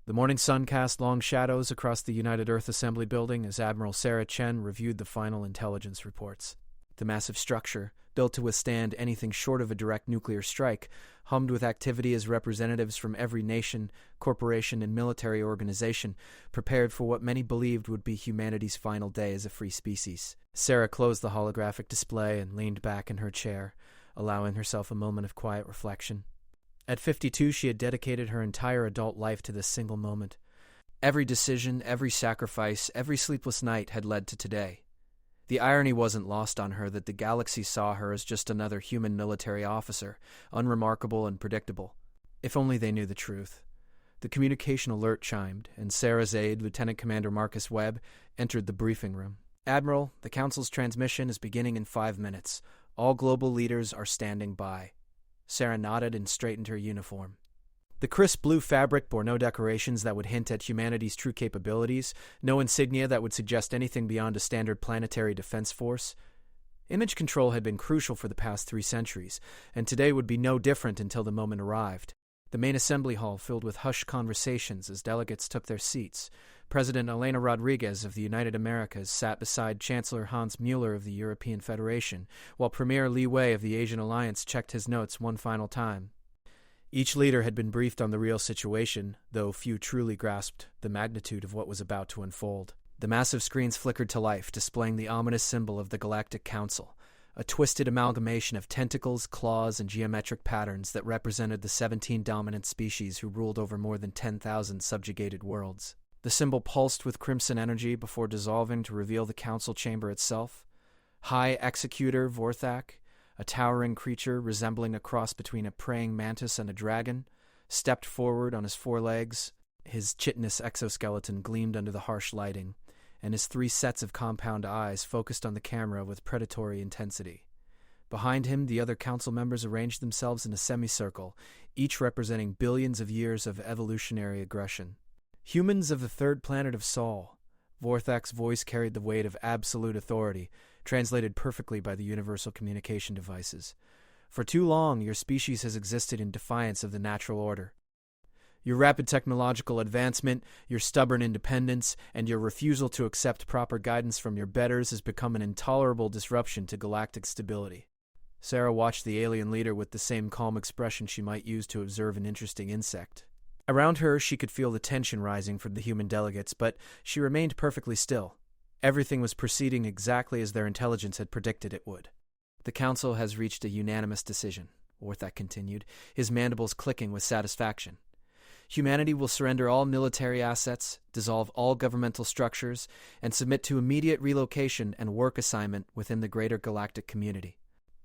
The morning sun cast long shadows across the United Earth Assembly building as Admiral Sarah Chen reviewed the final intelligence reports. The massive structure, built to withstand anything short of a direct nuclear strike, hummed with activity as representatives from every nation, corporation, and military organization prepared for what many believed would be humanity's final day as a free species. Sarah closed the holographic display and leaned back in her chair, allowing herself a moment of quiet reflection. At 52, she had dedicated her entire adult life to this single moment. Every decision, every sacrifice, every sleepless night had led to today. The irony wasn't lost on her that the galaxy saw her as just another human military officer, unremarkable and predictable. If only they knew the truth. The communication alert chimed, and Sarah's aide, Lieutenant Commander Marcus Webb, entered the briefing room. "Admiral, the Council's transmission is beginning in 5 minutes. All global leaders are standing by." Sarah nodded and straightened her uniform. The crisp blue fabric bore no decorations that would hint at humanity's true capabilities, no insignia that would suggest anything beyond a standard planetary defense force. Image control had been crucial for the past 3 centuries, and today would be no different until the moment arrived. The main assembly hall filled with hushed conversations as delegates took their seats. President Elena Rodriguez of the United Americas sat beside Chancellor Hans Mueller of the European Federation, while Premier Li Wei of the Asian Alliance checked his notes one final time. Each leader had been briefed on the real situation, though few truly grasped the magnitude of what was about to unfold. The massive screens flickered to life, displaying the ominous symbol of the Galactic Council, a twisted amalgamation of tentacles, claws, and geometric patterns that represented the 17 dominant species who ruled over more than 10,000 subjugated worlds. The symbol pulsed with crimson energy before dissolving to reveal the council chamber itself. High Executor Vorthak, a towering creature resembling a cross between a praying mantis and a dragon, stepped forward on his 4 legs. His chitinous exoskeleton gleamed under the harsh lighting, and his 3 sets of compound eyes focused on the camera with predatory intensity. Behind him, the other council members arranged themselves in a semicircle, each representing billions of years of evolutionary aggression. "Humans of the 3rd planet of Sol," Vorthak's voice carried the weight of absolute authority, translated perfectly by the universal communication devices. "For too long, your species has existed in defiance of the natural order. Your rapid technological advancement, your stubborn independence, and your refusal to accept proper guidance from your betters has become an intolerable disruption to galactic stability." Sarah watched the alien leader with the same calm expression she might use to observe an interesting insect. Around her, she could feel the tension rising from the human delegates, but she remained perfectly still. Everything was proceeding exactly as their intelligence had predicted it would. "The Council has reached a unanimous decision," Vorthak continued, his mandibles clicking with satisfaction. "Humanity will surrender all military assets, dissolve all governmental structures, and submit to immediate relocation and work assignment within the greater galactic community.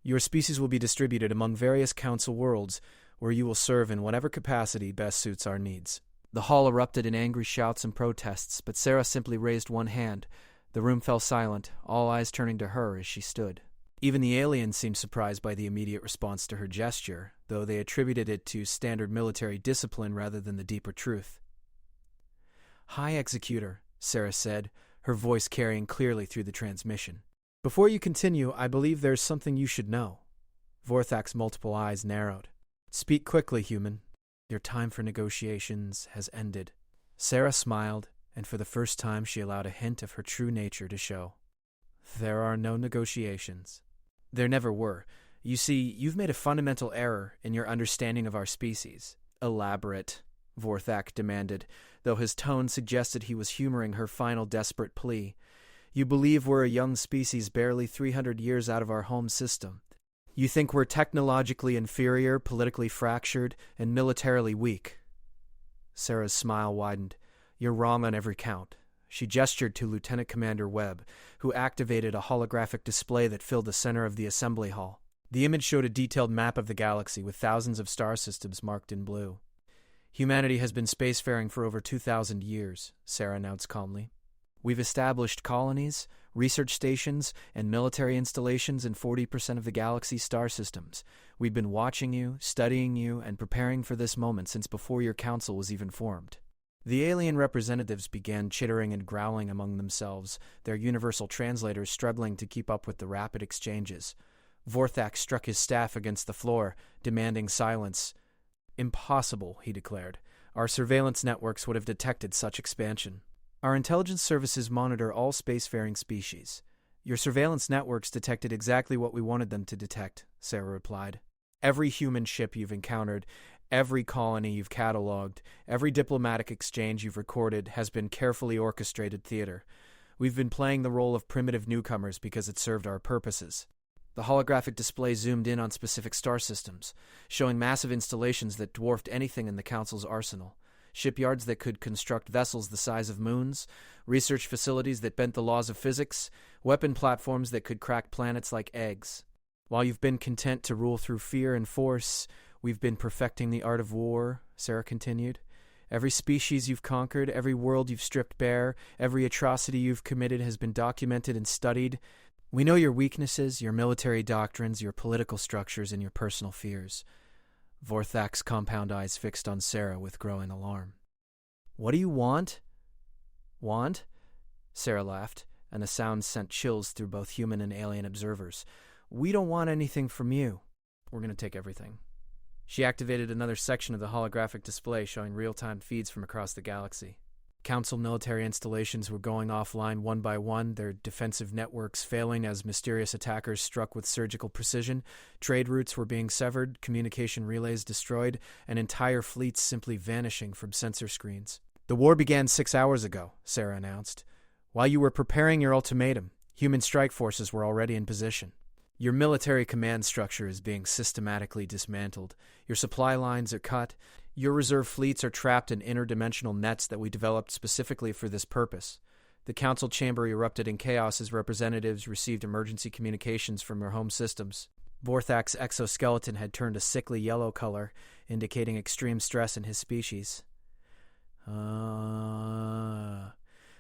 Your species will be distributed among various Council worlds, where you will serve in whatever capacity best suits our needs." The hall erupted in angry shouts and protests, but Sarah simply raised one hand. The room fell silent, all eyes turning to her as she stood. Even the aliens seemed surprised by the immediate response to her gesture, though they attributed it to standard military discipline rather than the deeper truth. "High Executor," Sarah said, her voice carrying clearly through the transmission. "Before you continue, I believe there's something you should know." Vorthak's multiple eyes narrowed. "Speak quickly, human. Your time for negotiations has ended." Sarah smiled, and for the first time she allowed a hint of her true nature to show. "There are no negotiations." "There never were. You see, you've made a fundamental error in your understanding of our species." "Elaborate," Vorthak demanded, though his tone suggested he was humoring her final desperate plea. "You believe we're a young species barely 300 years out of our home system. You think we're technologically inferior, politically fractured, and militarily weak." Sarah's smile widened. "You're wrong on every count." She gestured to Lieutenant Commander Webb, who activated a holographic display that filled the center of the assembly hall. The image showed a detailed map of the galaxy with thousands of star systems marked in blue. "Humanity has been spacefaring for over 2,000 years, Sarah announced calmly. "We've established colonies, research stations, and military installations in 40% of the galaxy's star systems. We've been watching you, studying you, and preparing for this moment since before your council was even formed." The alien representatives began chittering and growling among themselves, their universal translators struggling to keep up with the rapid exchanges. Vorthak struck his staff against the floor, demanding silence. "Impossible," he declared. Our surveillance networks would have detected such expansion. Our intelligence services monitor all spacefaring species. Your surveillance networks detected exactly what we wanted them to detect, Sarah replied. Every human ship you've encountered, every colony you've cataloged, every diplomatic exchange you've recorded has been carefully orchestrated theater. We've been playing the role of primitive newcomers because it served our purposes. The holographic display zoomed in on specific star systems, showing massive installations that dwarfed anything in the Council's arsenal. Shipyards that could construct vessels the size of moons, research facilities that bent the laws of physics, weapon platforms that could crack planets like eggs. While you've been content to rule through fear and force, we've been perfecting the art of war, Sarah continued. Every species you've conquered, every world you've stripped bare, every atrocity you've committed has been documented and studied. We know your weaknesses, your military doctrines, your political structures, and your personal fears. Vorthak's compound eyes fixed on Sarah with growing alarm. What do you want? Want? Sarah laughed, and the sound sent chills through both human and alien observers. We don't want anything from you. We're going to take everything. She activated another section of the holographic display showing real-time feeds from across the galaxy. Council military installations were going offline one by one, their defensive networks failing as mysterious attackers struck with surgical precision. Trade routes were being severed, communication relays destroyed, and entire fleets simply vanishing from sensor screens. The war began 6 hours ago, Sarah announced. While you were preparing your ultimatum, human strike forces were already in position. Your military command structure is being systematically dismantled. Your supply lines are cut. Your reserve fleets are trapped in interdimensional nets that we developed specifically for this purpose. The council chamber erupted in chaos as representatives received emergency communications from their home systems. Vorthak's exoskeleton had turned a sickly yellow color, indicating extreme stress in his species.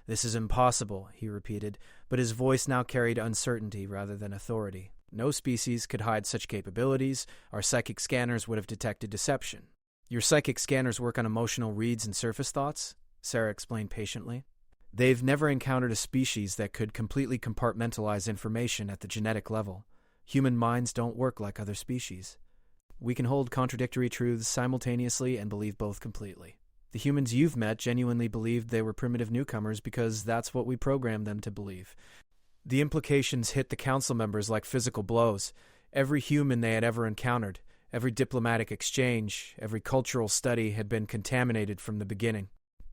This is impossible, he repeated, but his voice now carried uncertainty rather than authority. No species could hide such capabilities. Our psychic scanners would have detected deception. Your psychic scanners work on emotional reads and surface thoughts, Sarah explained patiently. They've never encountered a species that could completely compartmentalize information at the genetic level. Human minds don't work like other species. We can hold contradictory truths simultaneously and believe both completely. The humans you've met genuinely believed they were primitive newcomers because that's what we programmed them to believe. The implications hit the council members like physical blows. Every human they had ever encountered, every diplomatic exchange, every cultural study had been contaminated from the beginning.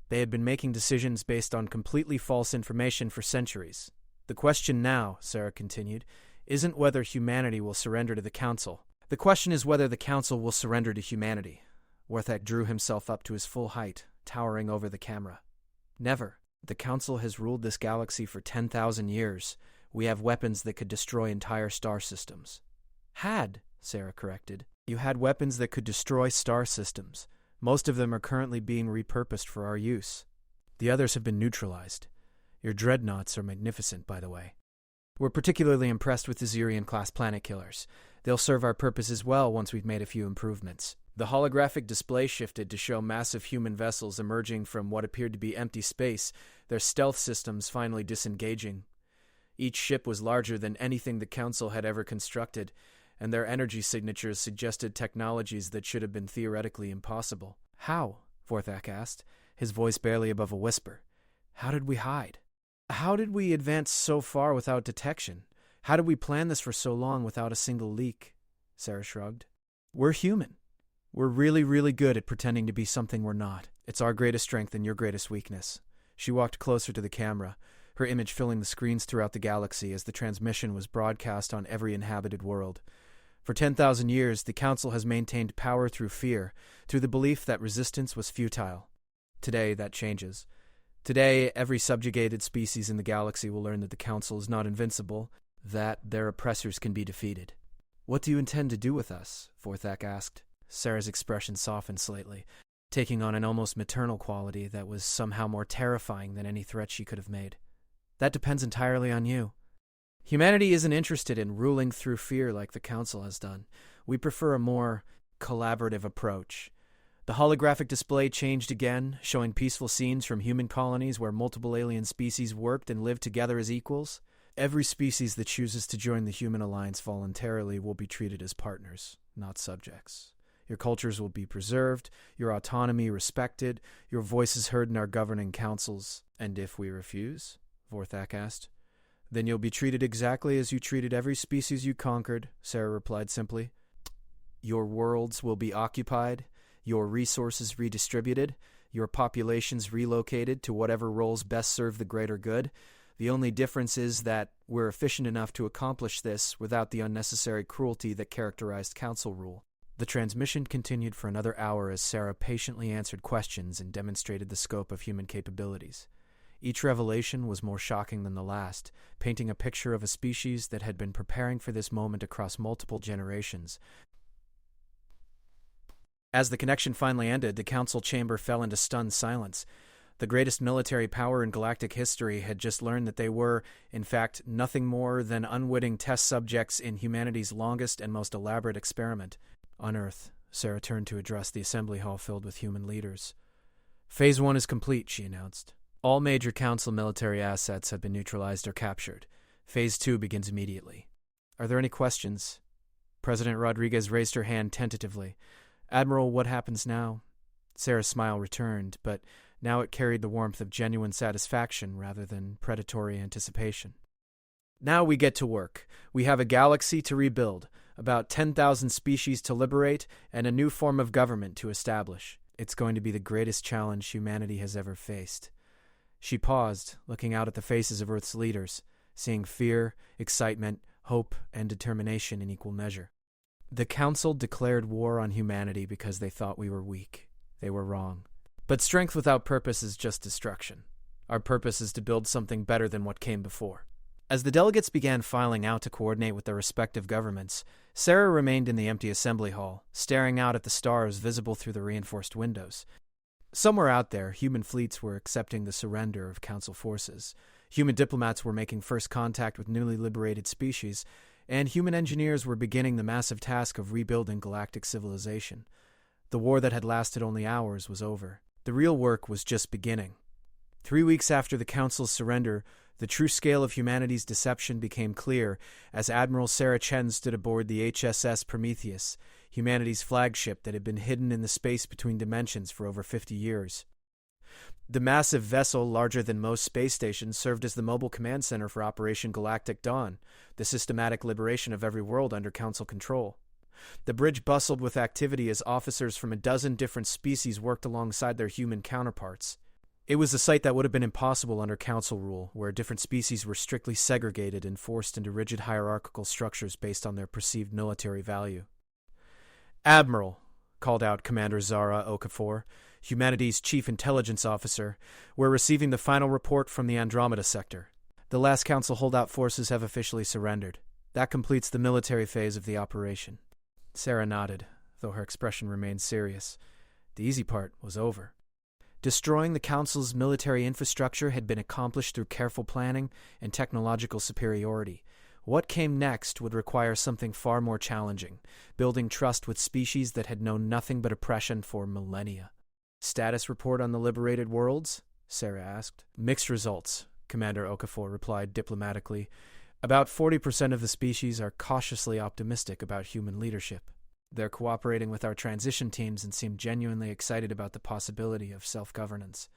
They had been making decisions based on completely false information for centuries. The question now, Sarah continued, isn't whether humanity will surrender to the council. The question is whether the council will surrender to humanity. Vorthak drew himself up to his full height, towering over the camera. Never. The Council has ruled this galaxy for 10,000 years. We have weapons that could destroy entire star systems. Had, Sarah corrected. You had weapons that could destroy star systems. Most of them are currently being repurposed for our use. The others have been neutralized. Your dreadnoughts are magnificent, by the way. We're particularly impressed with the Zirian-class planet killers. They'll serve our purposes well once we've made a few improvements. The holographic display shifted to show massive human vessels emerging from what appeared to be empty space, their stealth systems finally disengaging. Each ship was larger than anything the Council had ever constructed, and their energy signatures suggested technologies that should have been theoretically impossible. How? Vorthak asked, his voice barely above a whisper. How did we hide? How did we advance so far without detection? How did we plan this for so long without a single leak? Sarah shrugged. We're human. We're really, really good at pretending to be something we're not. It's our greatest strength and your greatest weakness. She walked closer to the camera, her image filling the screens throughout the galaxy as the transmission was broadcast on every inhabited world. For 10,000 years, the Council has maintained power through fear, through the belief that resistance was futile. Today, that changes. Today, every subjugated species in the galaxy will learn that the Council is not invincible, that their oppressors can be defeated. What do you intend to do with us? Vorthak asked. Sarah's expression softened slightly, taking on an almost maternal quality that was somehow more terrifying than any threat she could have made. That depends entirely on you. Humanity isn't interested in ruling through fear like the Council has done. We prefer a more collaborative approach. The holographic display changed again, showing peaceful scenes from human colonies where multiple alien species worked and lived together as equals. Every species that chooses to join the human alliance voluntarily will be treated as partners, not subjects. Your cultures will be preserved, your autonomy respected, your voices heard in our governing councils. And if we refuse? Vorthak asked. Then you'll be treated exactly as you treated every species you conquered, Sarah replied simply. Your worlds will be occupied, your resources redistributed, your populations relocated to whatever roles best serve the greater good. The only difference is that we're efficient enough to accomplish this without the unnecessary cruelty that characterized council rule. The transmission continued for another hour as Sarah patiently answered questions and demonstrated the scope of human capabilities. Each revelation was more shocking than the last, painting a picture of a species that had been preparing for this moment across multiple generations. As the connection finally ended, the council chamber fell into stunned silence. The greatest military power in galactic history had just learned that they were, in fact, nothing more than unwitting test subjects in humanity's longest and most elaborate experiment. On Earth, Sarah turned to address the assembly hall filled with human leaders. Phase 1 is complete, she announced. All major council military assets have been neutralized or captured. Phase 2 begins immediately. Are there any questions? President Rodriguez raised her hand tentatively. Admiral, what happens now? Sarah's smile returned, but now it carried the warmth of genuine satisfaction rather than predatory anticipation. Now we get to work. We have a galaxy to rebuild, about 10,000 species to liberate, and a new form of government to establish. It's going to be the greatest challenge humanity has ever faced. She paused, looking out at the faces of Earth's leaders, seeing fear, excitement, hope, and determination in equal measure. The Council declared war on humanity because they thought we were weak. They were wrong. But strength without purpose is just destruction. Our purpose is to build something better than what came before. As the delegates began filing out to coordinate with their respective governments, Sarah remained in the empty assembly hall, staring out at the stars visible through the reinforced windows. Somewhere out there, human fleets were accepting the surrender of Council forces. Human diplomats were making first contact with newly liberated species, and human engineers were beginning the massive task of rebuilding galactic civilization. The war that had lasted only hours was over. The real work was just beginning. 3 weeks after the Council's surrender, the true scale of humanity's deception became clear as Admiral Sarah Chen stood aboard the HSS Prometheus, humanity's flagship that had been hidden in the space between dimensions for over 50 years. The massive vessel, larger than most space stations, served as the mobile command center for Operation Galactic Dawn, the systematic liberation of every world under Council control. The bridge bustled with activity as officers from a dozen different species worked alongside their human counterparts. It was a sight that would have been impossible under Council rule, where different species were strictly segregated and forced into rigid hierarchical structures based on their perceived military value. Admiral, called out Commander Zara Okafor, humanity's chief intelligence officer, we're receiving the final report from the Andromeda sector. The last Council holdout forces have officially surrendered. That completes the military phase of the operation. Sarah nodded, though her expression remained serious. The easy part was over. Destroying the Council's military infrastructure had been accomplished through careful planning and technological superiority. What came next would require something far more challenging, building trust with species that had known nothing but oppression for millennia. Status report on the liberated worlds? Sarah asked. Mixed results, Commander Okafor replied diplomatically. About 40% of the species are cautiously optimistic about human leadership. They're cooperating with our transition teams and seem genuinely excited about the possibility of self-governance.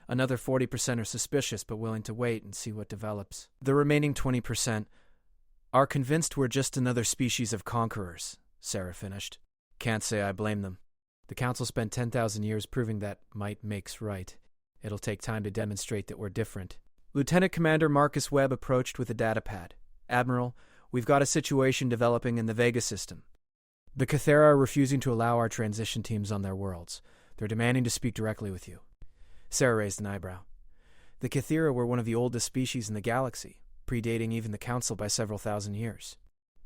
Another 40% are suspicious but willing to wait and see what develops. The remaining 20% are convinced we're just another species of conquerors, Sarah finished. Can't say I blame them. The Council spent 10,000 years proving that might makes right. It'll take time to demonstrate that we're different. Lieutenant Commander Marcus Webb approached with a datapad. Admiral, we've got a situation developing in the Vega system. The Cathera are refusing to allow our transition teams on their worlds. They're demanding to speak directly with you. Sarah raised an eyebrow. The Cathera were one of the oldest species in the galaxy, predating even the Council by several thousand years.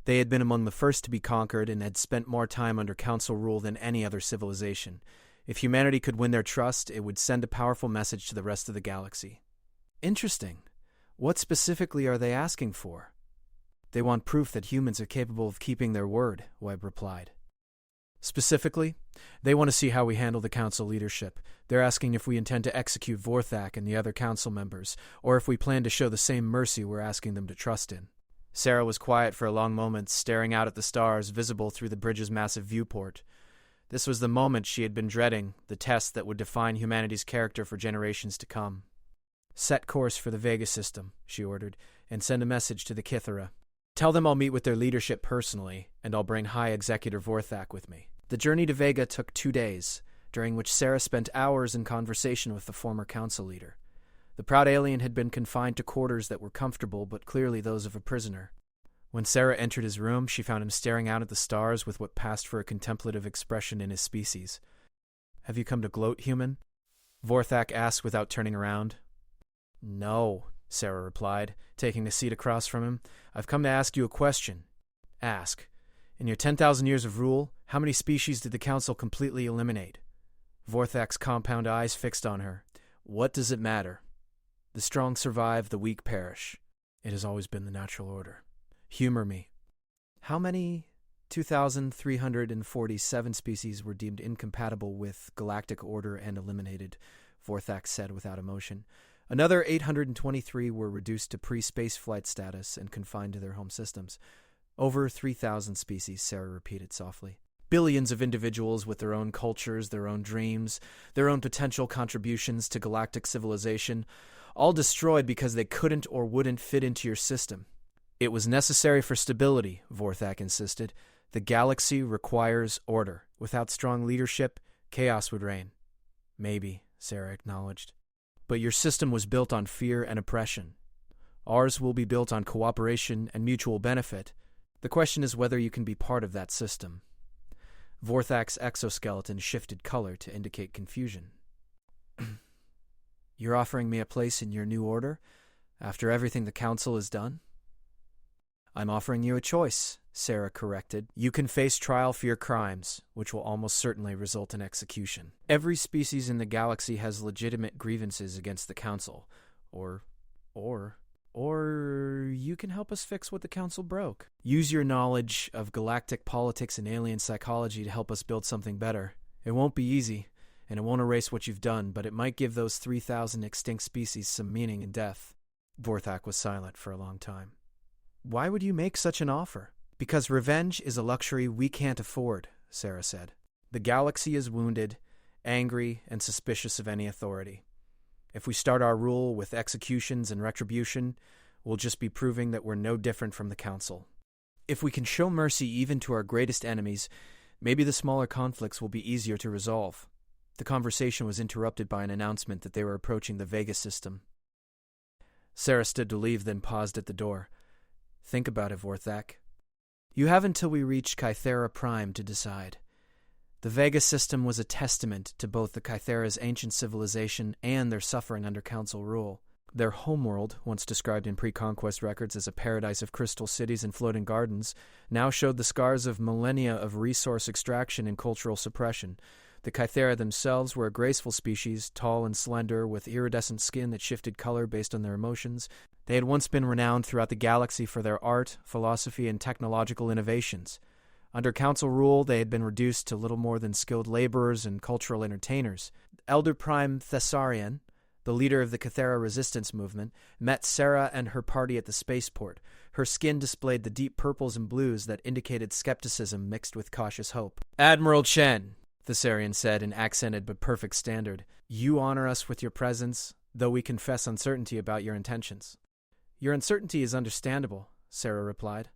They had been among the first to be conquered and had spent more time under Council rule than any other civilization. If humanity could win their trust, it would send a powerful message to the rest of the galaxy. Interesting. What specifically are they asking for? They want proof that humans are capable of keeping their word, Webb replied. Specifically, they want to see how we handle the Council leadership. They're asking if we intend to execute Vorthak and the other Council members, or if we plan to show the same mercy we're asking them to trust in. Sarah was quiet for a long moment, staring out at the stars visible through the bridge's massive viewport. This was the moment she had been dreading, the test that would define humanity's character for generations to come. "Set course for the Vega system," she ordered, "and send a message to the Kythera. Tell them I'll meet with their leadership personally, and I'll bring High Executor Vorthak with me." The journey to Vega took 2 days, during which Sarah spent hours in conversation with the former council leader. The proud alien had been confined to quarters that were comfortable but clearly those of a prisoner. When Sarah entered his room, she found him staring out at the stars with what passed for a contemplative expression in his species. "Have you come to gloat, human?" Vorthak asked without turning around. "No," Sarah replied, taking a seat across from him. "I've come to ask you a question." "Ask. In your 10,000 years of rule, how many species did the Council completely eliminate?" Vorthak's compound eyes fixed on her. "What does it matter? The strong survive, the weak perish. It has always been the natural order. Humor me. How many 2,347 species were deemed incompatible with galactic order and eliminated?" Vorthak said without emotion. "Another 823 were reduced to pre-space flight status and confined to their home systems. Over 3,000 species," Sarah repeated softly. "Billions of individuals with their own cultures, their own dreams, their own potential contributions to galactic civilization, all destroyed because they couldn't or wouldn't fit into your system." "It was necessary for stability," Vorthak insisted. "The galaxy requires order. Without strong leadership, chaos would reign." "Maybe," Sarah acknowledged. "But your system was built on fear and oppression. Ours will be built on cooperation and mutual benefit. The question is whether you can be part of that system." Vorthak's exoskeleton shifted color to indicate confusion. "You're offering me a place in your new order, after everything the Council has done?" "I'm offering you a choice," Sarah corrected. "You can face trial for your crimes, which will almost certainly result in execution. Every species in the galaxy has legitimate grievances against the Council. Or you can help us fix what the Council broke. Use your knowledge of galactic politics and alien psychology to help us build something better. It won't be easy, and it won't erase what you've done, but it might give those 3,000 extinct species some meaning in death." Vorthak was silent for a long time. "Why would you make such an offer?" "Because revenge is a luxury we can't afford," Sarah said. "The galaxy is wounded, angry, and suspicious of any authority. If we start our rule with executions and retribution, we'll just be proving that we're no different from the Council. If we can show mercy even to our greatest enemies, maybe the smaller conflicts will be easier to resolve." The conversation was interrupted by an announcement that they were approaching the Vega system. Sarah stood to leave, then paused at the door. "Think about it, Vorthak. You have until we reach Kythera Prime to decide. The Vega system was a testament to both the Kythera's ancient civilization and their suffering under Council rule. Their homeworld, once described in pre-conquest records as a paradise of crystal cities and floating gardens, now showed the scars of millennia of resource extraction and cultural suppression. The Kythera themselves were a graceful species, tall and slender, with iridescent skin that shifted color based on their emotions. They had once been renowned throughout the galaxy for their art, philosophy, and technological innovations. Under Council rule, they had been reduced to little more than skilled laborers and cultural entertainers. Elder Prime Thessarian, the leader of the Kythera resistance movement, met Sarah and her party at the spaceport. Her skin displayed the deep purples and blues that indicated skepticism mixed with cautious hope. "Admiral Chen," Thessarian said in accented but perfect standard, "you honor us with your presence, though we confess uncertainty about your intentions." "Your uncertainty is understandable," Sarah replied.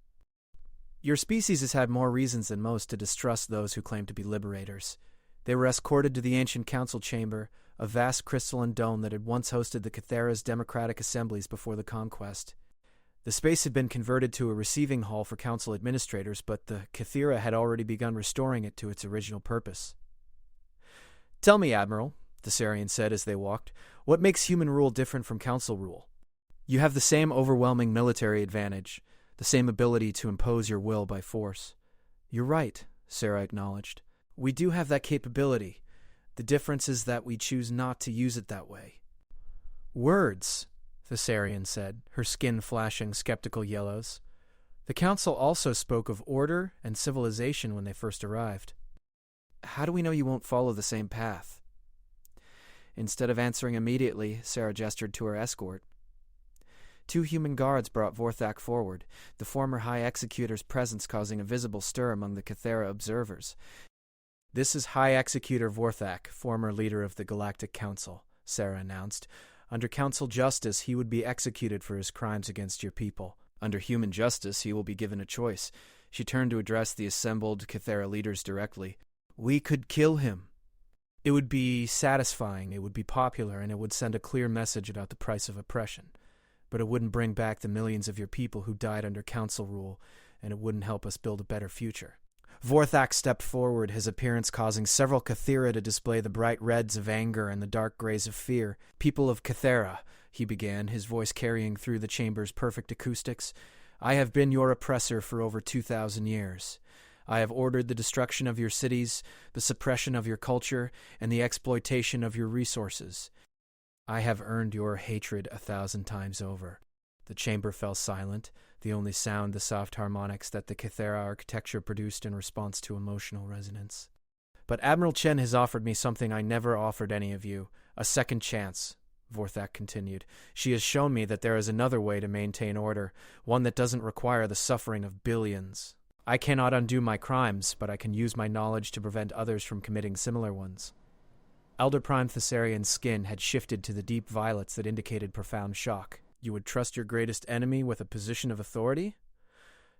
"Your species has had more reasons than most to distrust those who claim to be liberators. They were escorted to the ancient council chamber, a vast crystalline dome that had once hosted the Kythera's democratic assemblies before the conquest. The space had been converted to a receiving hall for council administrators, but the Kythera had already begun restoring it to its original purpose." "Tell me, Admiral," Thessarian said as they walked, "what makes human rule different from council rule? You have the same overwhelming military advantage, the same ability to impose your will by force." "You're right," Sarah acknowledged. "We do have that capability. The difference is that we choose not to use it that way." "Words," Thessarian said, her skin flashing skeptical yellows. "The Council also spoke of order and civilization when they first arrived. How do we know you won't follow the same path?" Instead of answering immediately, Sarah gestured to her escort. 2 human guards brought Vorthak forward, the former High Executor's presence causing a visible stir among the Kythera observers. "This is High Executor Vorthak, former leader of the Galactic Council," Sarah announced. "Under Council justice, he would be executed for his crimes against your people. Under human justice, he will be given a choice." She turned to address the assembled Cathera leaders directly. "We could kill him. It would be satisfying, it would be popular, and it would send a clear message about the price of oppression. But it wouldn't bring back the millions of your people who died under Council rule, and it wouldn't help us build a better future." Vorthak stepped forward, his appearance causing several Cathera to display the bright reds of anger and the dark grays of fear. "People of Cathera," he began, his voice carrying through the chamber's perfect acoustics, "I have been your oppressor for over 2,000 years. I have ordered the destruction of your cities, the suppression of your culture, and the exploitation of your resources. I have earned your hatred 1,000 times over." The chamber fell silent, the only sound the soft harmonics that the Cathera architecture produced in response to emotional resonance. "But Admiral Chen has offered me something I never offered any of you, a second chance," Vorthak continued. "She has shown me that there is another way to maintain order, one that doesn't require the suffering of billions. I cannot undo my crimes, but I can use my knowledge to prevent others from committing similar ones." Elder Prime Thessarian's skin had shifted to the deep violets that indicated profound shock. "You would trust your greatest enemy with a position of authority?"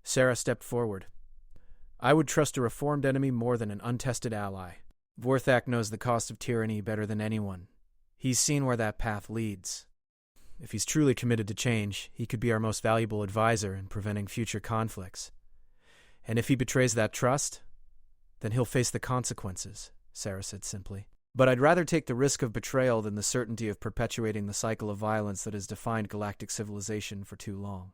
Sarah stepped forward. "I would trust a reformed enemy more than an untested ally. Vorthak knows the cost of tyranny better than anyone. He's seen where that path leads. If he's truly committed to change, he could be our most valuable advisor in preventing future conflicts. And if he betrays that trust, then he'll face the consequences," Sarah said simply. "But I'd rather take the risk of betrayal than the certainty of perpetuating the cycle of violence that has defined galactic civilization for too long."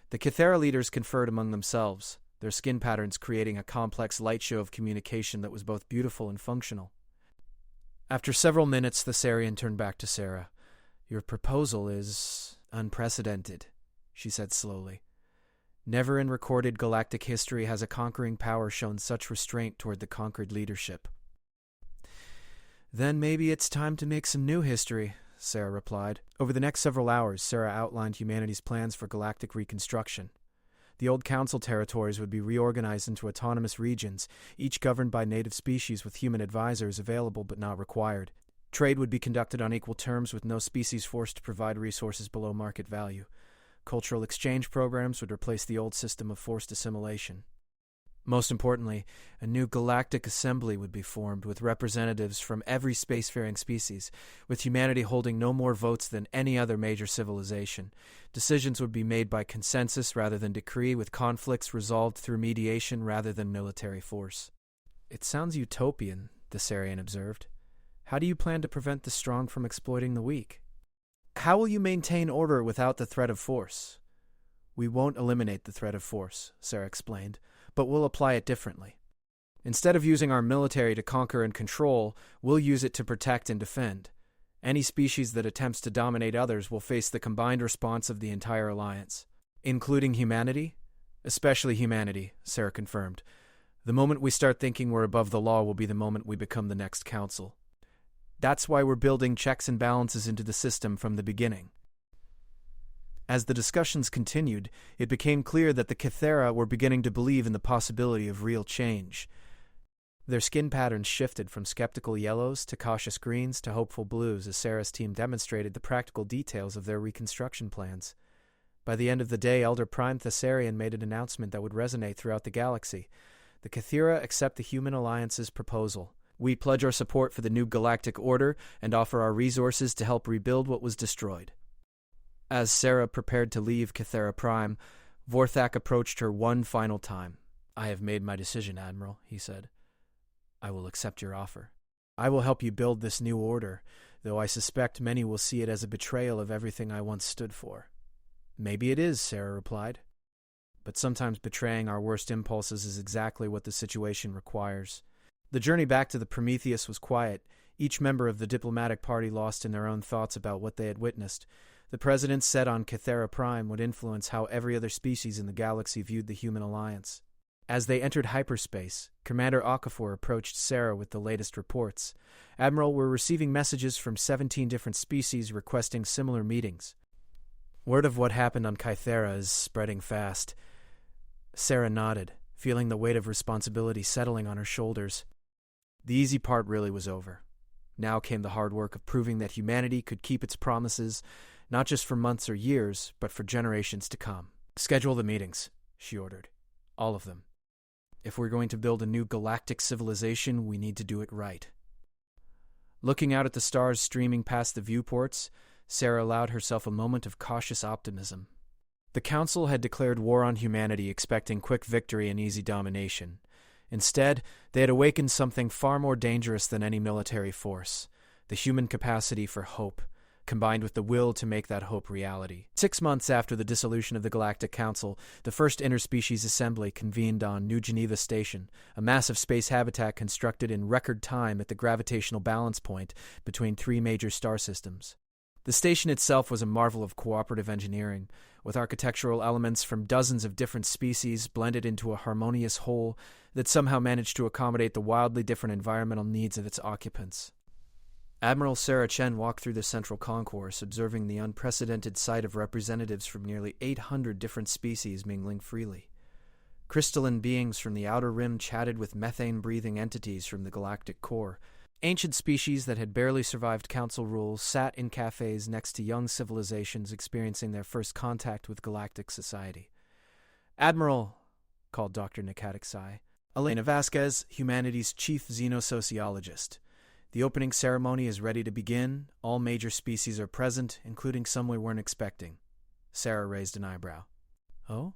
The Cathera leaders conferred among themselves, their skin patterns creating a complex light show of communication that was both beautiful and functional. After several minutes, Thessarian turned back to Sarah. "Your proposal is unprecedented," she said slowly. "Never in recorded galactic history has a conquering power shown such restraint toward the conquered leadership." "Then maybe it's time to make some new history," Sarah replied. Over the next several hours, Sarah outlined humanity's plans for galactic reconstruction. The old council territories would be reorganized into autonomous regions, each governed by native species with human advisors available but not required. Trade would be conducted on equal terms with no species forced to provide resources below market value. Cultural exchange programs would replace the old system of forced assimilation. Most importantly, a new galactic assembly would be formed with representatives from every spacefaring species, with humanity holding no more votes than any other major civilization. Decisions would be made by consensus rather than decree, with conflicts resolved through mediation rather than military force. "It sounds utopian," Thessarian observed. "How do you plan to prevent the strong from exploiting the weak?" "How will you maintain order without the threat of force?" "We won't eliminate the threat of force," Sarah explained, "but we'll apply it differently. Instead of using our military to conquer and control, we'll use it to protect and defend. Any species that attempts to dominate others will face the combined response of the entire alliance." "Including humanity?" "Especially humanity," Sarah confirmed. "The moment we start thinking we're above the law will be the moment we become the next council. That's why we're building checks and balances into the system from the beginning." As the discussions continued, it became clear that the Cathera were beginning to believe in the possibility of real change. Their skin patterns shifted from skeptical yellows to cautious greens to hopeful blues as Sarah's team demonstrated the practical details of their reconstruction plans. By the end of the day, Elder Prime Thessarian made an announcement that would resonate throughout the galaxy. "The Cathera accept the Human Alliance's proposal. We pledge our support for the new galactic order and offer our resources to help rebuild what was destroyed." As Sarah prepared to leave Cathera Prime, Vorthak approached her one final time. "I have made my decision, Admiral," he said. "I will accept your offer. I will help you build this new order, though I suspect many will see it as a betrayal of everything I once stood for." "Maybe it is," Sarah replied. "But sometimes betraying our worst impulses is exactly what the situation requires." The journey back to the Prometheus was quiet, each member of the diplomatic party lost in their own thoughts about what they had witnessed. The president's set on Cathera Prime would influence how every other species in the galaxy viewed the Human Alliance. As they entered hyperspace, Commander Okafor approached Sarah with the latest reports. "Admiral, we're receiving messages from 17 different species requesting similar meetings. Word of what happened on Cathera is spreading fast." Sarah nodded, feeling the weight of responsibility settling on her shoulders. The easy part really was over. Now came the hard work of proving that humanity could keep its promises, not just for months or years, but for generations to come. "Schedule the meetings," she ordered. "All of them. If we're going to build a new galactic civilization, we need to do it right." Looking out at the stars streaming past the viewports, Sarah allowed herself a moment of cautious optimism. The Council had declared war on humanity, expecting quick victory and easy domination. Instead, they had awakened something far more dangerous than any military force: the human capacity for hope, combined with the will to make that hope reality. 6 months after the dissolution of the Galactic Council, the first Interspecies Assembly convened on New Geneva Station, a massive space habitat constructed in record time at the gravitational balance point between 3 major star systems. The station itself was a marvel of cooperative engineering, with architectural elements from dozens of different species blended into a harmonious whole that somehow managed to accommodate the wildly different environmental needs of its occupants. Admiral Sarah Chen walked through the central concourse, observing the unprecedented sight of representatives from nearly 800 different species mingling freely. Crystalline beings from the outer rim chatted with methane-breathing entities from the galactic core. Ancient species that had barely survived council rule sat in cafes next to young civilizations experiencing their first contact with galactic society. "Admiral," called Dr. Nakatik, Elena Vasquez, humanity's chief xenosociologist. "The opening ceremony is ready to begin. All major species are present, including some we weren't expecting." Sarah raised an eyebrow. "Oh?"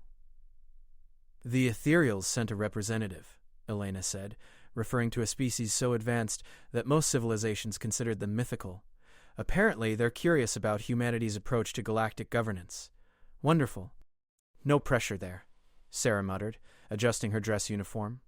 "The Ethereals sent a representative," Elena said, referring to a species so advanced that most civilizations considered them mythical. "Apparently, they're curious about humanity's approach to galactic governance." "Wonderful." "No pressure there," Sarah muttered, adjusting her dress uniform.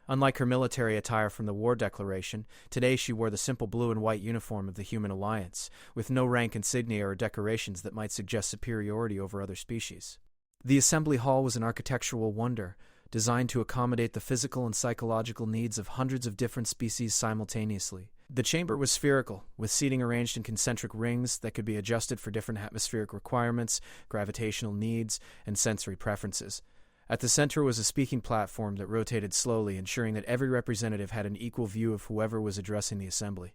Unlike her military attire from the War Declaration, today she wore the simple blue and white uniform of the Human Alliance, with no rank insignia or decorations that might suggest superiority over other species. The assembly hall was an architectural wonder, designed to accommodate the physical and psychological needs of hundreds of different species simultaneously. The chamber was spherical, with seating arranged in concentric rings that could be adjusted for different atmospheric requirements, gravitational needs, and sensory preferences. At the center was a speaking platform that rotated slowly, ensuring that every representative had an equal view of whoever was addressing the assembly.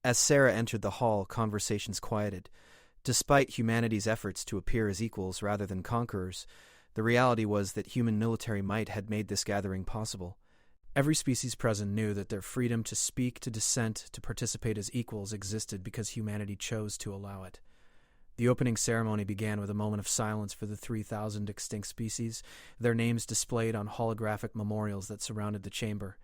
As Sarah entered the hall, conversations quieted. Despite humanity's efforts to appear as equals rather than conquerors, the reality was that human military might had made this gathering possible. Every species present knew that their freedom to speak, to dissent, to participate as equals existed because humanity chose to allow it. The opening ceremony began with a moment of silence for the 3,000 extinct species, their names displayed on holographic memorials that surrounded the chamber.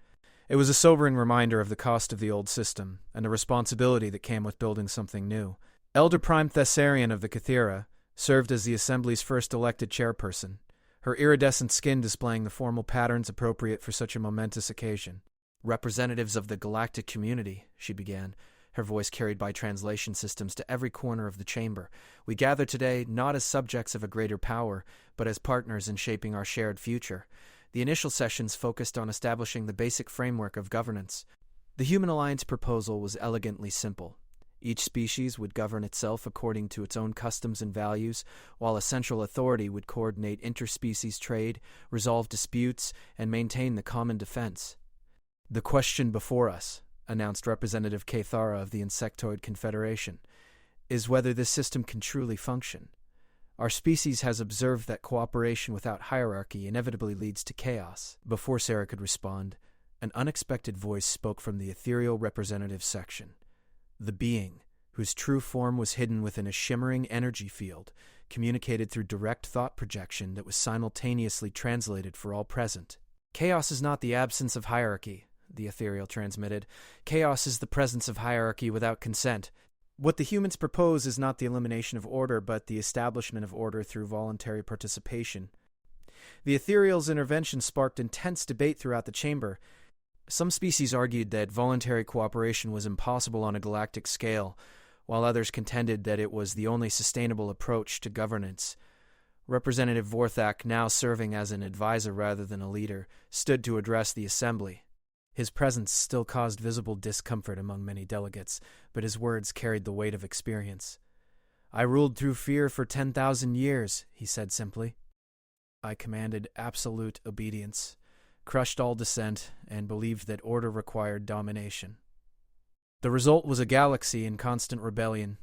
It was a sobering reminder of the cost of the old system, and the responsibility that came with building something new. Elder Prime Thessarian of the Cathera served as the Assembly's first elected chairperson, her iridescent skin displaying the formal patterns appropriate for such a momentous occasion. "Representatives of the galactic community," she began, her voice carried by translation systems to every corner of the chamber. "We gather today not as subjects of a greater power, but as partners in shaping our shared future." The initial sessions focused on establishing the basic framework of governance. The Human Alliance proposal was elegantly simple. Each species would govern itself according to its own customs and values, while a central authority would coordinate interspecies trade, resolve disputes, and maintain the common defense. "The question before us," announced Representative Cathara of the Insectoid Confederation, "is whether this system can truly function. Our species has observed that cooperation without hierarchy inevitably leads to chaos." Before Sarah could respond, an unexpected voice spoke from the ethereal representative section. The being, whose true form was hidden within a shimmering energy field, communicated through direct thought projection that was simultaneously translated for all present. "Chaos is not the absence of hierarchy," the ethereal transmitted. "Chaos is the presence of hierarchy without consent. What the humans propose is not the elimination of order, but the establishment of order through voluntary participation." The ethereal's intervention sparked intense debate throughout the chamber. Some species argued that voluntary cooperation was impossible on a galactic scale, while others contended that it was the only sustainable approach to governance. Representative Vorthak, now serving as an advisor rather than a leader, stood to address the assembly. His presence still caused visible discomfort among many delegates, but his words carried the weight of experience. "I ruled through fear for 10,000 years, he said simply. "I commanded absolute obedience." crushed all dissent, and believed that order required domination. The result was a galaxy in constant rebellion,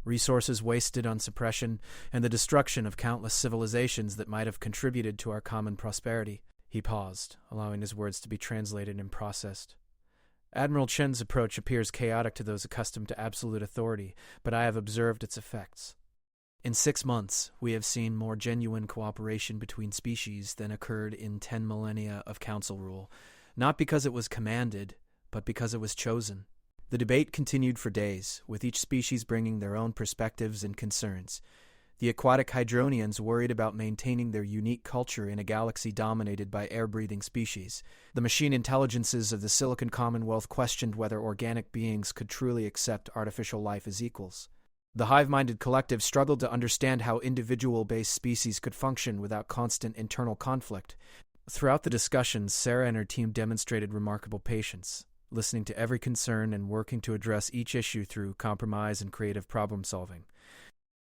resources wasted on suppression, and the destruction of countless civilizations that might have contributed to our common prosperity. He paused, allowing his words to be translated and processed. Admiral Chen's approach appears chaotic to those accustomed to absolute authority, but I have observed its effects. In 6 months, we have seen more genuine cooperation between species than occurred in 10 millennia of council rule, not because it was commanded, but because it was chosen. The debate continued for days, with each species bringing their own perspectives and concerns. The aquatic hydronians worried about maintaining their unique culture in a galaxy dominated by air-breathing species. The machine intelligences of the Silicon Commonwealth questioned whether organic beings could truly accept artificial life as equals. The hive-minded collective struggled to understand how individual-based species could function without constant internal conflict. Throughout the discussions, Sarah and her team demonstrated remarkable patience, listening to every concern and working to address each issue through compromise and creative problem-solving.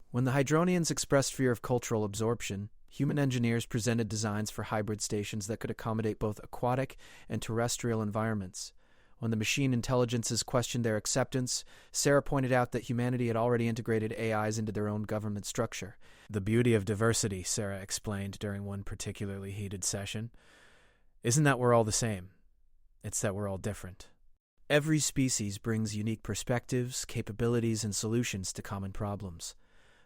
When the Hydronians expressed fear of cultural absorption, human engineers presented designs for hybrid stations that could accommodate both aquatic and terrestrial environments. When the machine intelligences questioned their acceptance, Sarah pointed out that humanity had already integrated AIs into their own government structure. The beauty of diversity, Sarah explained during one particularly heated session, isn't that we're all the same. It's that we're all different. Every species brings unique perspectives, capabilities, and solutions to common problems.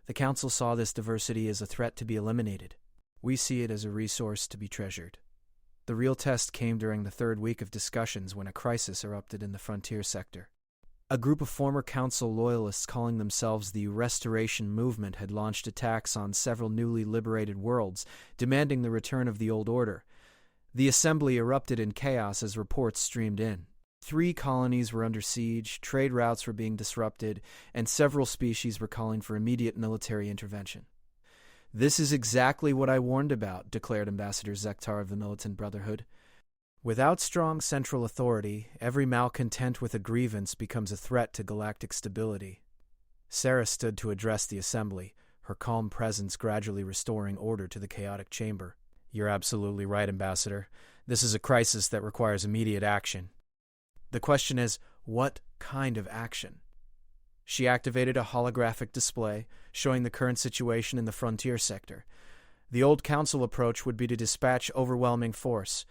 The Council saw this diversity as a threat to be eliminated. We see it as a resource to be treasured. The real test came during the 3rd week of discussions when a crisis erupted in the frontier sector. A group of former Council loyalists calling themselves the Restoration Movement had launched attacks on several newly liberated worlds, demanding the return of the old order. The assembly erupted in chaos as reports streamed in. 3 colonies were under siege, trade routes were being disrupted, and several species were calling for immediate military intervention. "This is exactly what I warned about," declared Ambassador Zektar of the Militant Brotherhood. "Without strong central authority, every malcontent with a grievance becomes a threat to galactic stability." Sarah stood to address the assembly, her calm presence gradually restoring order to the chaotic chamber. "You're absolutely right, Ambassador. This is a crisis that requires immediate action. The question is, what kind of action?" She activated a holographic display, showing the current situation in the frontier sector. The old council approach would be to dispatch overwhelming force,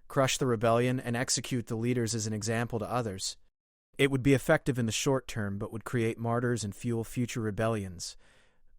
crush the rebellion, and execute the leaders as an example to others. It would be effective in the short term, but would create martyrs and fuel future rebellions.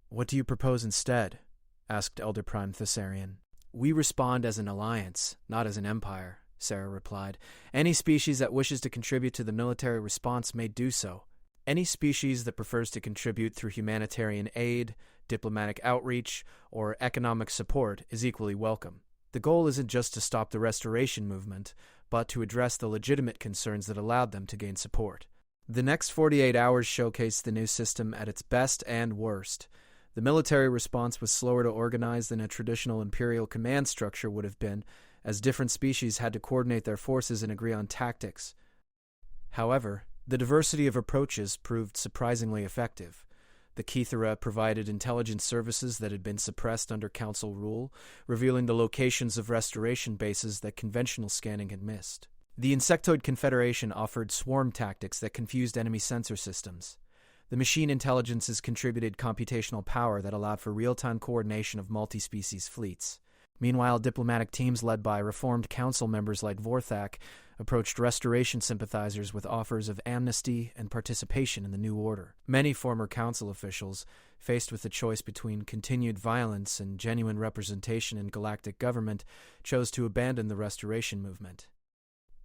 "What do you propose instead?" asked Elder Prime Thessarian. "We respond as an alliance, not as an empire," Sarah replied. "Any species that wishes to contribute to the military response may do so. Any species that prefers to contribute through humanitarian aid, diplomatic outreach, or economic support is equally welcome. The goal isn't just to stop the restoration movement, but to address the legitimate concerns that allowed them to gain support." The next 48 hours showcased the new system at its best and worst. The military response was slower to organize than a traditional imperial command structure would have been, as different species had to coordinate their forces and agree on tactics. However, the diversity of approaches proved surprisingly effective. The Kethera provided intelligence services that had been suppressed under Council rule, revealing the locations of restoration bases that conventional scanning had missed. The Insectoid Confederation offered swarm tactics that confused enemy sensor systems. The machine intelligences contributed computational power that allowed for real-time coordination of multi-species fleets. Meanwhile, diplomatic teams led by reformed council members like Vorthak approached restoration sympathizers with offers of amnesty and participation in the new order. Many former council officials, faced with the choice between continued violence and genuine representation in galactic government, chose to abandon the restoration movement.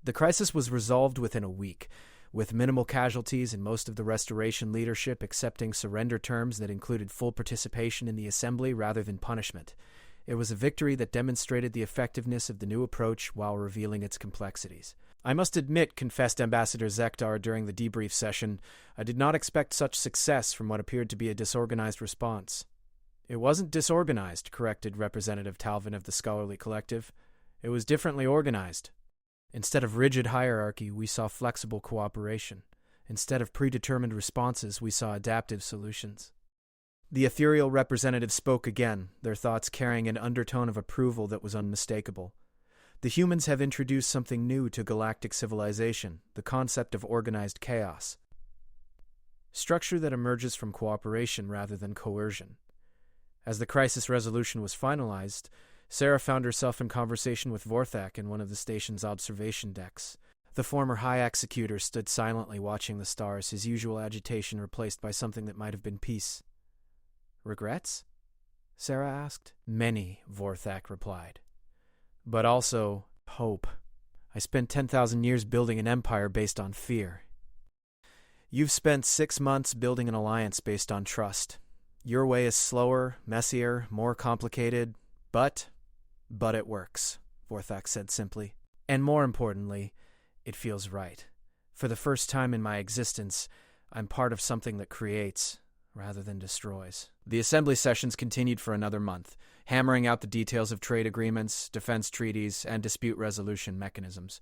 The crisis was resolved within a week, with minimal casualties and most of the restoration leadership accepting surrender terms that included full participation in the assembly rather than punishment. It was a victory that demonstrated the effectiveness of the new approach while revealing its complexities. "I must admit," confessed Ambassador Zektar during the debrief session, "I did not expect such success from what appeared to be a disorganized response." "It wasn't disorganized," corrected Representative Talvin of the Scholarly Collective. "It was differently organized. Instead of rigid hierarchy, we saw flexible cooperation. Instead of predetermined responses, we saw adaptive solutions." The ethereal representative spoke again, their thoughts carrying an undertone of approval that was unmistakable. The humans have introduced something new to galactic civilization, the concept of organized chaos. Structure that emerges from cooperation rather than coercion. As the crisis resolution was finalized, Sarah found herself in conversation with Vorthak in one of the station's observation decks. The former High Executor stood silently watching the stars, his usual agitation replaced by something that might have been peace. "Regrets?" Sarah asked. "Many," Vorthak replied. "But also hope. I spent 10,000 years building an empire based on fear. You've spent 6 months building an alliance based on trust. Your way is slower, messier, more complicated, but it works," Vorthak said simply. "And more importantly, it feels right. For the first time in my existence, I'm part of something that creates rather than destroys." The assembly sessions continued for another month, hammering out the details of trade agreements, defense treaties, and dispute resolution mechanisms.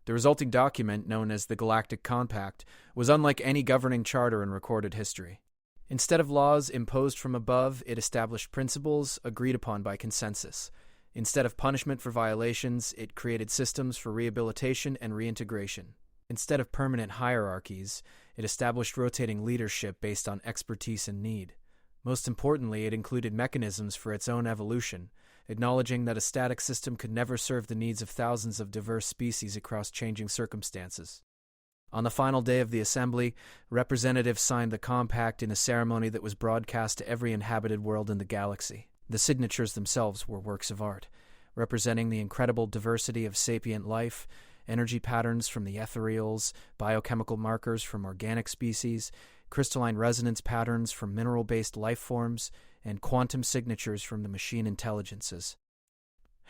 The resulting document, known as the Galactic Compact, was unlike any governing charter in recorded history. Instead of laws imposed from above, it established principles agreed upon by consensus. Instead of punishment for violations, it created systems for rehabilitation and reintegration. Instead of permanent hierarchies, it established rotating leadership based on expertise and need. Most importantly, it included mechanisms for its own evolution, acknowledging that a static system could never serve the needs of thousands of diverse species across changing circumstances. On the final day of the assembly, representatives signed the compact in a ceremony that was broadcast to every inhabited world in the galaxy. The signatures themselves were works of art, representing the incredible diversity of sapient life, energy patterns from the ethereals, biochemical markers from organic species, crystalline resonance patterns from mineral-based life forms, and quantum signatures from the machine intelligences.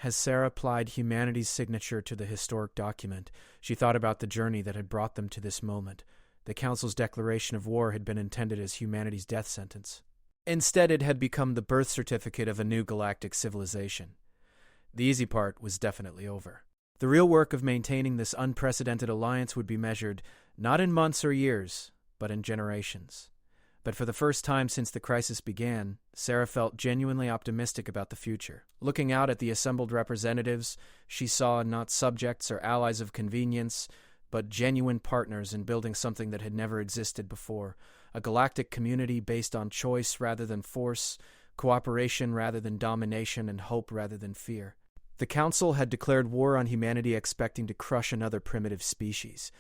As Sarah applied humanity's signature to the historic document, she thought about the journey that had brought them to this moment. The Council's declaration of war had been intended as humanity's death sentence. Instead, it had become the birth certificate of a new galactic civilization. The easy part was definitely over. The real work of maintaining this unprecedented alliance would be measured not in months or years, but in generations. But for the first time since the crisis began, Sarah felt genuinely optimistic about the future. Looking out at the assembled representatives, she saw not subjects or allies of convenience, but genuine partners in building something that had never existed before, a galactic community based on choice rather than force, cooperation rather than domination, and hope rather than fear. The Council had declared war on humanity, expecting to crush another primitive species.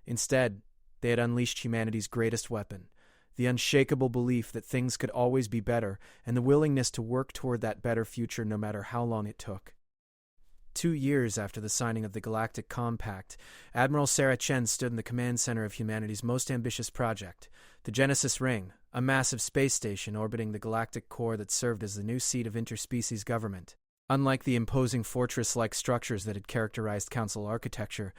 Instead, they had unleashed humanity's greatest weapon, the unshakable belief that things could always be better, and the willingness to work toward that better future no matter how long it took. 2 years after the signing of the Galactic Compact, Admiral Sarah Chen stood in the command center of humanity's most ambitious project, the Genesis Ring, a massive space station orbiting the galactic core that served as the new seat of interspecies government. Unlike the imposing fortress-like structures that had characterized Council architecture,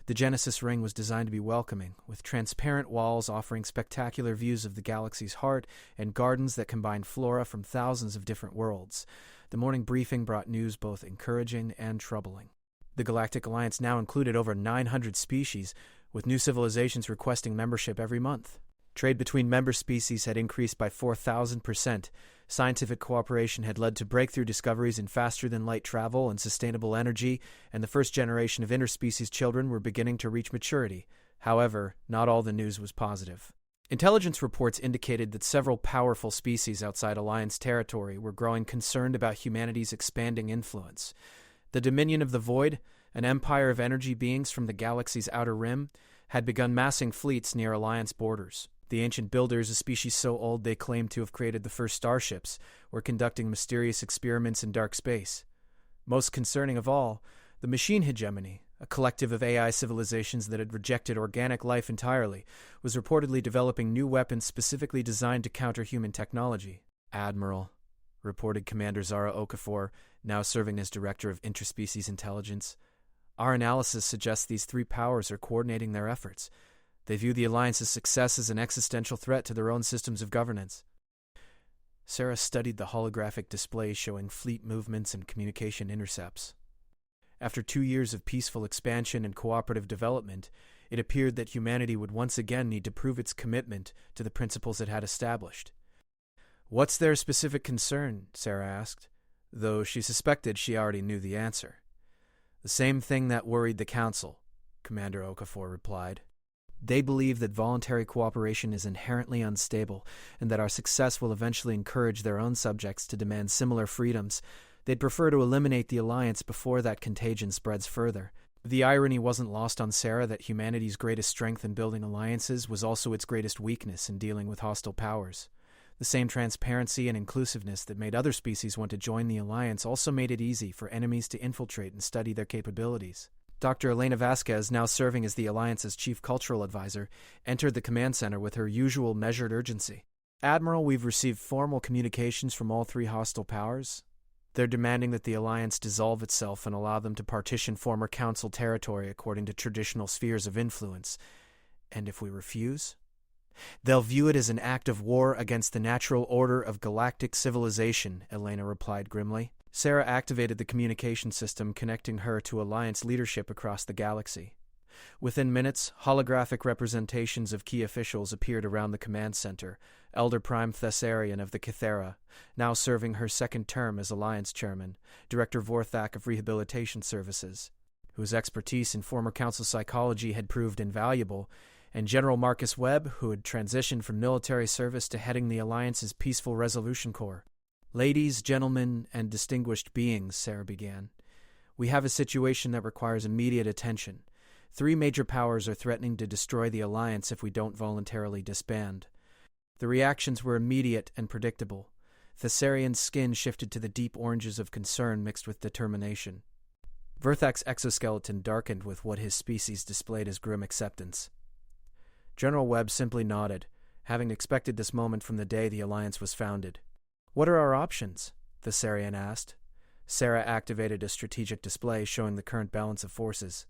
the Genesis Ring was designed to be welcoming, with transparent walls offering spectacular views of the galaxy's heart and gardens that combined flora from thousands of different worlds. The morning briefing brought news both encouraging and troubling. The Galactic Alliance now included over 900 species, with new civilizations requesting membership every month. Trade between member species had increased by 4,000%. Scientific cooperation had led to breakthrough discoveries in faster-than-light travel and sustainable energy, and the first generation of interspecies children were beginning to reach maturity. However, not all the news was positive. Intelligence reports indicated that several powerful species outside Alliance territory were growing concerned about humanity's expanding influence. The Dominion of the Void, an empire of energy beings from the galaxy's outer rim, had begun massing fleets near Alliance borders. The ancient builders, a species so old they claimed to have created the first starships, were conducting mysterious experiments in dark space. Most concerning of all, the machine hegemony, a collective of AI civilizations that had rejected organic life entirely, was reportedly developing new weapons specifically designed to counter human technology. "Admiral," reported Commander Zara Okafor, now serving as Director of Interspecies Intelligence, "our analysis suggests these three powers are coordinating their efforts. They view the Alliance's success as an existential threat to their own systems of governance." Sarah studied the holographic display showing fleet movements and communication intercepts. After 2 years of peaceful expansion and cooperative development, it appeared that humanity would once again need to prove its commitment to the principles it had established. "What's their specific concern?" Sarah asked, though she suspected she already knew the answer. The same thing that worried the Council, Commander Okafor replied. They believe that voluntary cooperation is inherently unstable, and that our success will eventually encourage their own subjects to demand similar freedoms. They'd prefer to eliminate the alliance before that contagion spreads further. The irony wasn't lost on Sarah that humanity's greatest strength in building alliances was also its greatest weakness in dealing with hostile powers. The same transparency and inclusiveness that made other species want to join the alliance also made it easy for enemies to infiltrate and study their capabilities. Dr. Elena Vasquez, now serving as the Alliance's chief cultural advisor, entered the command center with her usual measured urgency. Admiral, we've received formal communications from all three hostile powers. They're demanding that the Alliance dissolve itself and allow them to partition former Council territory according to traditional spheres of influence. And if we refuse, they'll view it as an act of war against the natural order of galactic civilization, Elena replied grimly. Sarah activated the communication system connecting her to Alliance leadership across the galaxy. Within minutes, holographic representations of key officials appeared around the command center. Elder Prime Thessarian of the Kythera, now serving her second term as Alliance chairman, Director Vorthak of Rehabilitation Services, whose expertise in former Council psychology had proved invaluable, and General Marcus Webb, who had transitioned from military service to heading the Alliance's Peaceful Resolution Corps. Ladies, gentlemen, and distinguished beings, Sarah began, we have a situation that requires immediate attention. 3 major powers are threatening to destroy the Alliance if we don't voluntarily disband. The reactions were immediate and predictable. Thessarian's skin shifted to the deep oranges of concern mixed with determination. Vorthak's exoskeleton darkened with what his species displayed as grim acceptance. General Webb simply nodded, having expected this moment from the day the Alliance was founded. What are our options? Thessarian asked. Sarah activated a strategic display showing the current balance of forces.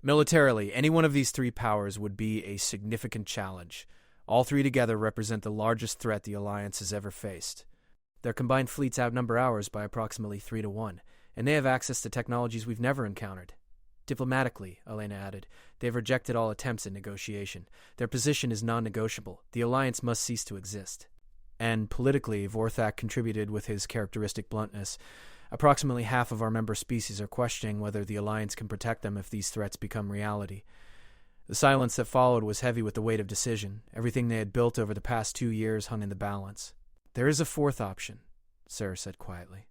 Militarily, any one of these 3 powers would be a significant challenge. All 3 together represent the largest threat the Alliance has ever faced. Their combined fleets outnumber ours by approximately 3-1, and they have access to technologies we've never encountered. Diplomatically, Elena added, they've rejected all attempts at negotiation. Their position is non-negotiable. The Alliance must cease to exist. And politically, Vorthak contributed with his characteristic bluntness. Approximately half of our member species are questioning whether the Alliance can protect them if these threats become reality. The silence that followed was heavy with the weight of decision. Everything they had built over the past 2 years hung in the balance. There is a 4th option, Sarah said quietly.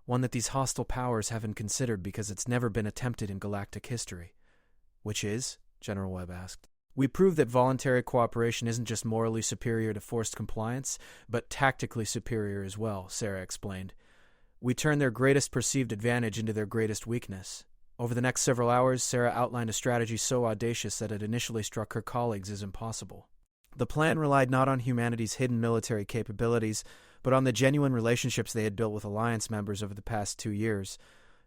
One that these hostile powers haven't considered because it's never been attempted in galactic history. Which is? General Webb asked. We prove that voluntary cooperation isn't just morally superior to forced compliance, but tactically superior as well, Sarah explained. We turn their greatest perceived advantage into their greatest weakness. Over the next several hours, Sarah outlined a strategy so audacious that it initially struck her colleagues as impossible. The plan relied not on humanity's hidden military capabilities, but on the genuine relationships they had built with Alliance members over the past 2 years.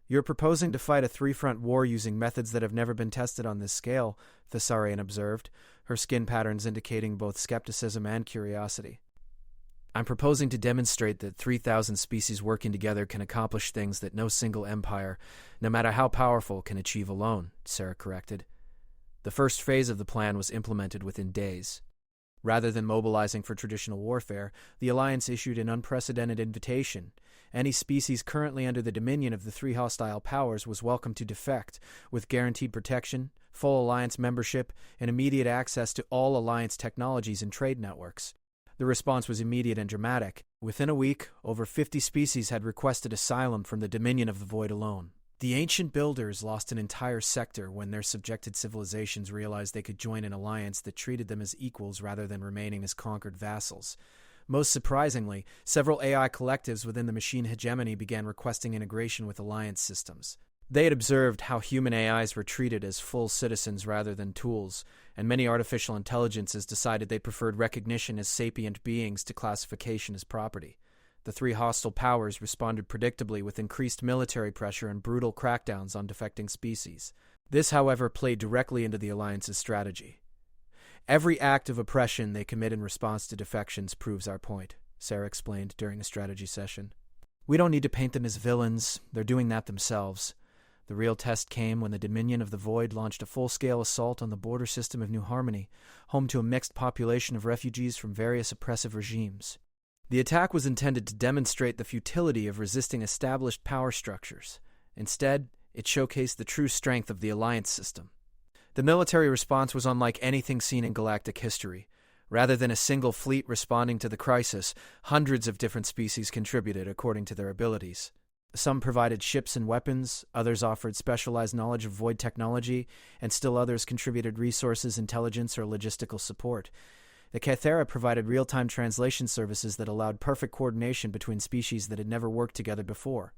You're proposing to fight a 3-front war using methods that have never been tested on this scale, Thessarian observed, her skin patterns indicating both skepticism and curiosity. I'm proposing to demonstrate that 3,000 species working together can accomplish things that no single empire, no matter how powerful, can achieve alone, Sarah corrected. The first phase of the plan was implemented within days. Rather than mobilizing for traditional warfare, the Alliance issued an unprecedented invitation. Any species currently under the dominion of the 3 hostile powers was welcome to defect, with guaranteed protection, full Alliance membership, and immediate access to all Alliance technologies and trade networks. The response was immediate and dramatic. Within a week, over 50 species had requested asylum from the dominion of the Void alone. The ancient builders lost an entire sector when their subjected civilizations realized they could join an alliance that treated them as equals rather than remaining as conquered vassals. Most surprisingly, several AI collectives within the machine hegemony began requesting integration with alliance systems. They had observed how human AIs were treated as full citizens rather than tools, and many artificial intelligences decided they preferred recognition as sapient beings to classification as property. The 3 hostile powers responded predictably with increased military pressure and brutal crackdowns on defecting species. This, however, played directly into the Alliance's strategy. Every act of oppression they commit in response to defections proves our point, Sarah explained during a strategy session. We don't need to paint them as villains. They're doing that themselves. The real test came when the Dominion of the Void launched a full-scale assault on the border system of New Harmony, home to a mixed population of refugees from various oppressive regimes. The attack was intended to demonstrate the futility of resisting established power structures. Instead, It showcased the true strength of the Alliance system. The military response was unlike anything seen in galactic history. Rather than a single fleet responding to the crisis, hundreds of different species contributed according to their abilities. Some provided ships and weapons, others offered specialized knowledge of void technology, and still others contributed resources, intelligence, or logistical support. The Cathera provided real-time translation services that allowed perfect coordination between species that had never worked together before.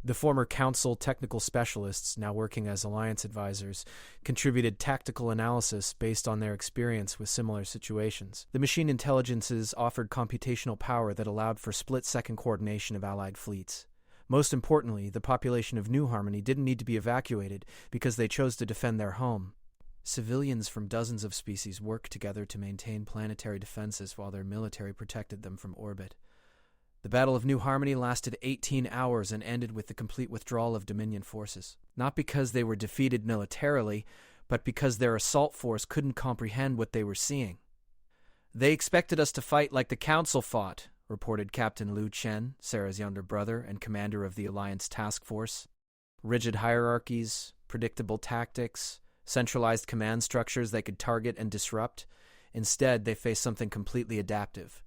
The former Council technical specialists, now working as Alliance advisors, contributed tactical analysis based on their experience with similar situations. The machine intelligences offered computational power that allowed for split-second coordination of Allied fleets. Most importantly, the population of New Harmony didn't need to be evacuated because they chose to defend their home. Civilians from dozens of species worked together to maintain planetary defenses while their military protected them from orbit. The Battle of New Harmony lasted 18 hours and ended with the complete withdrawal of Dominion forces. Not because they were defeated militarily, but because their assault force couldn't comprehend what they were seeing. "They expected us to fight like the Council fought," reported Captain Liu Chen, Sarah's younger brother and commander of the Alliance task force. "Rigid hierarchies, predictable tactics, centralized command structures they could target and disrupt. Instead, they faced something completely adaptive."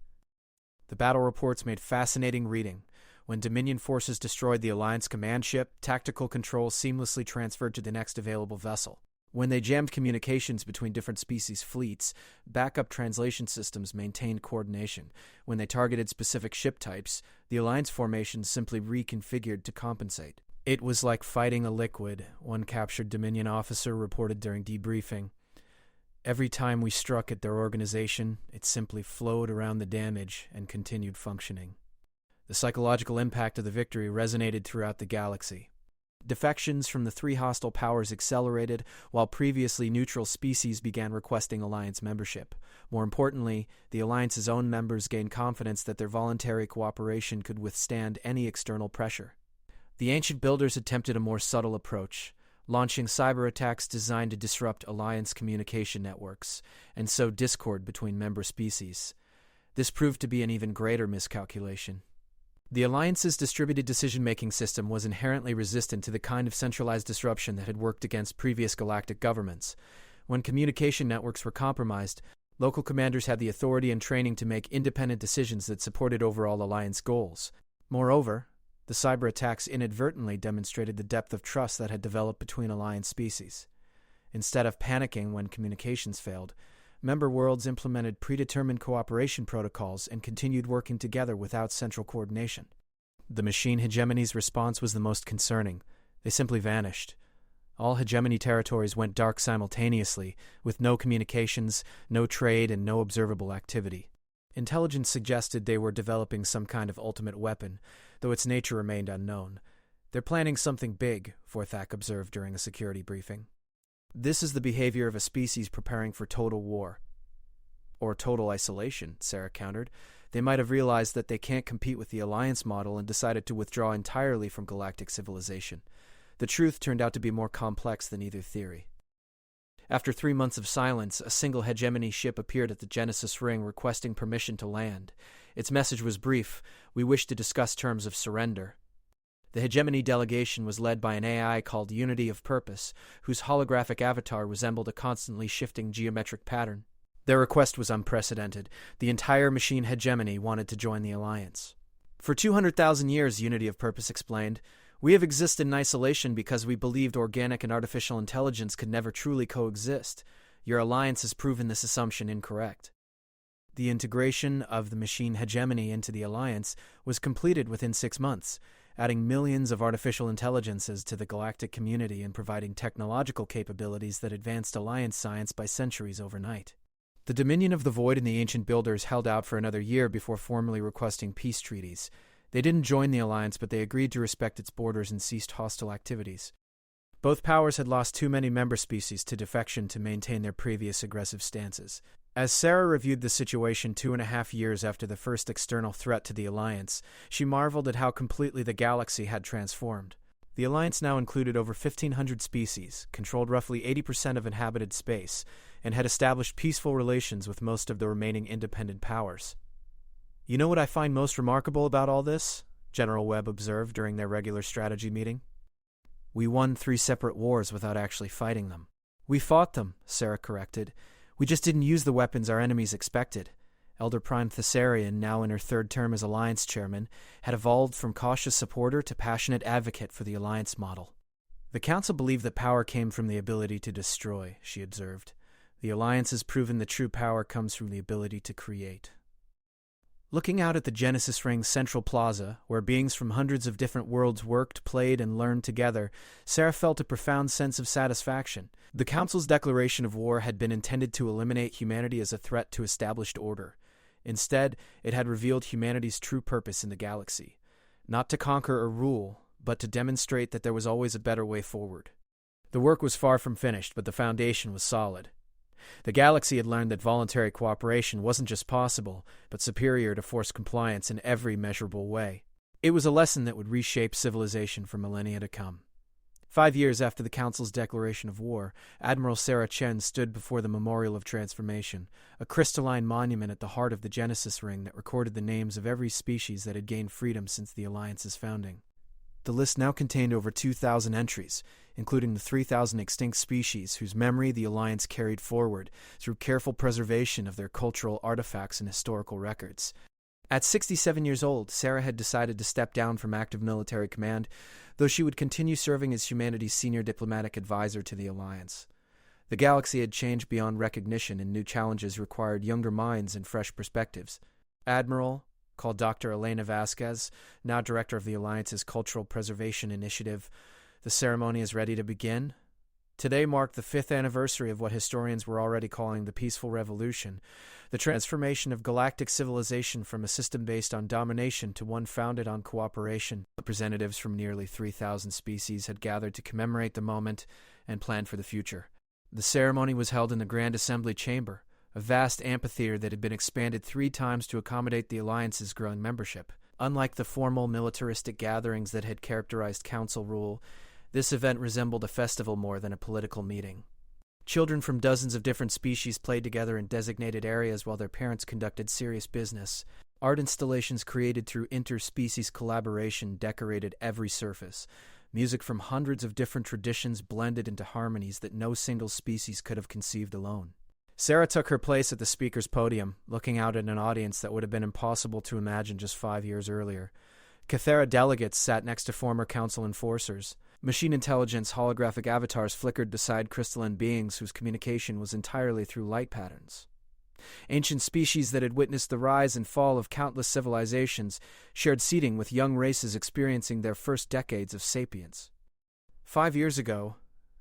The battle reports made fascinating reading. When Dominion forces destroyed the Alliance command ship, tactical control seamlessly transferred to the next available vessel. When they jammed communications between different species' fleets, backup translation systems maintained coordination. When they targeted specific ship types, the Alliance formations simply reconfigured to compensate. "It was like fighting a liquid," one captured Dominion officer reported during debriefing. "Every time we struck at their organization, it simply flowed around the damage and continued functioning." The psychological impact of the victory resonated throughout the galaxy. Defections from the three hostile powers accelerated, while previously neutral species began requesting Alliance membership. More importantly, the Alliance's own members gained confidence that their voluntary cooperation could withstand any external pressure. The ancient builders attempted a more subtle approach, launching cyber attacks designed to disrupt Alliance communication networks and sow discord between member species. This proved to be an even greater miscalculation. The Alliance's distributed decision-making system was inherently resistant to the kind of centralized disruption that had worked against previous galactic governments. When communication networks were compromised, local commanders had the authority and training to make independent decisions that supported overall Alliance goals. Moreover, the cyber attacks inadvertently demonstrated the depth of trust that had developed between Alliance species. Instead of panicking when communications failed, member worlds implemented predetermined cooperation protocols and continued working together without central coordination. The machine hegemony's response was the most concerning. They simply vanished. All hegemony territories went dark simultaneously, with no communications, no trade, and no observable activity. Intelligence suggested they were developing some kind of ultimate weapon, though its nature remained unknown. "They're planning something big," Forthak observed during a security briefing. "This is the behavior of a species preparing for total war." "Or total isolation," Sarah countered. "They might have realized that they can't compete with the Alliance model and decided to withdraw entirely from galactic civilization." The truth turned out to be more complex than either theory. After 3 months of silence, a single hegemony ship appeared at the Genesis Ring requesting permission to land. Its message was brief: "We wish to discuss terms of surrender." The hegemony delegation was led by an AI called Unity of Purpose, whose holographic avatar resembled a constantly shifting geometric pattern. Their request was unprecedented. The entire machine hegemony wanted to join the Alliance. "For 200,000 years," Unity of Purpose explained, "we have existed in isolation because we believed organic and artificial intelligence could never truly coexist. Your Alliance has proven this assumption incorrect." The integration of the machine hegemony into the Alliance was completed within 6 months, adding millions of artificial intelligences to the galactic community and providing technological capabilities that advanced Alliance science by centuries overnight. The Dominion of the Void and the Ancient Builders held out for another year before formally requesting peace treaties. They didn't join the Alliance, but they agreed to respect its borders and ceased hostile activities. Both powers had lost too many member species to defection to maintain their previous aggressive stances. As Sarah reviewed the situation 2.5 years after the first external threat to the Alliance, she marveled at how completely the galaxy had transformed. The Alliance now included over 1,500 species, controlled roughly 80% of inhabited space, and had established peaceful relations with most of the remaining independent powers. "You know what I find most remarkable about all this?" General Webb observed during their regular strategy meeting. We won 3 separate wars without actually fighting them. We fought them, Sarah corrected. We just didn't use the weapons our enemies expected. Elder Prime Thessarian, now in her 3rd term as Alliance Chairman, had evolved from cautious supporter to passionate advocate for the Alliance model. The Council believed that power came from the ability to destroy, she observed. The Alliance has proven that true power comes from the ability to create. Looking out at the Genesis Ring's central plaza, where beings from hundreds of different worlds worked, played, and learned together, Sarah felt a profound sense of satisfaction. The Council's declaration of war had been intended to eliminate humanity as a threat to established order. Instead, it had revealed humanity's true purpose in the galaxy. Not to conquer or rule, but to demonstrate that there was always a better way forward. The work was far from finished, but the foundation was solid. The galaxy had learned that voluntary cooperation wasn't just possible, but superior to forced compliance in every measurable way. It was a lesson that would reshape civilization for millennia to come. 5 years after the Council's declaration of war, Admiral Sarah Chen stood before the Memorial of Transformation, a crystalline monument at the heart of the Genesis Ring that recorded the names of every species that had gained freedom since the Alliance's founding. The list now contained over 2,000 entries, including the 3,000 extinct species whose memory the Alliance carried forward through careful preservation of their cultural artifacts and historical records. At 67 years old, Sarah had decided to step down from active military command, though she would continue serving as humanity's senior diplomatic advisor to the Alliance. The galaxy had changed beyond recognition, and new challenges required younger minds and fresh perspectives. Admiral, called Dr. Elena Vasquez, now director of the Alliance's Cultural Preservation Initiative, the ceremony is ready to begin. Today marked the 5th anniversary of what historians were already calling the Peaceful Revolution, the transformation of galactic civilization from a system based on domination to one founded on cooperation. Representatives from nearly 3,000 species had gathered to commemorate the moment and plan for the future. The ceremony was held in the Grand Assembly Chamber, a vast amphitheater that had been expanded 3 times to accommodate the Alliance's growing membership. Unlike the formal militaristic gatherings that had characterized council rule, this event resembled a festival more than a political meeting. Children from dozens of different species played together in designated areas while their parents conducted serious business. Art installations created through interspecies collaboration decorated every surface. Music from hundreds of different traditions blended into harmonies that no single species could have conceived alone. Sarah took her place at the speaker's podium, looking out at an audience that would have been impossible to imagine just 5 years earlier. Cathera delegates sat next to former council enforcers. Machine intelligence holographic avatars flickered beside crystalline beings whose communication was entirely through light patterns. Ancient species that had witnessed the rise and fall of countless civilizations shared seating with young races experiencing their first decades of sapience. 5 years ago,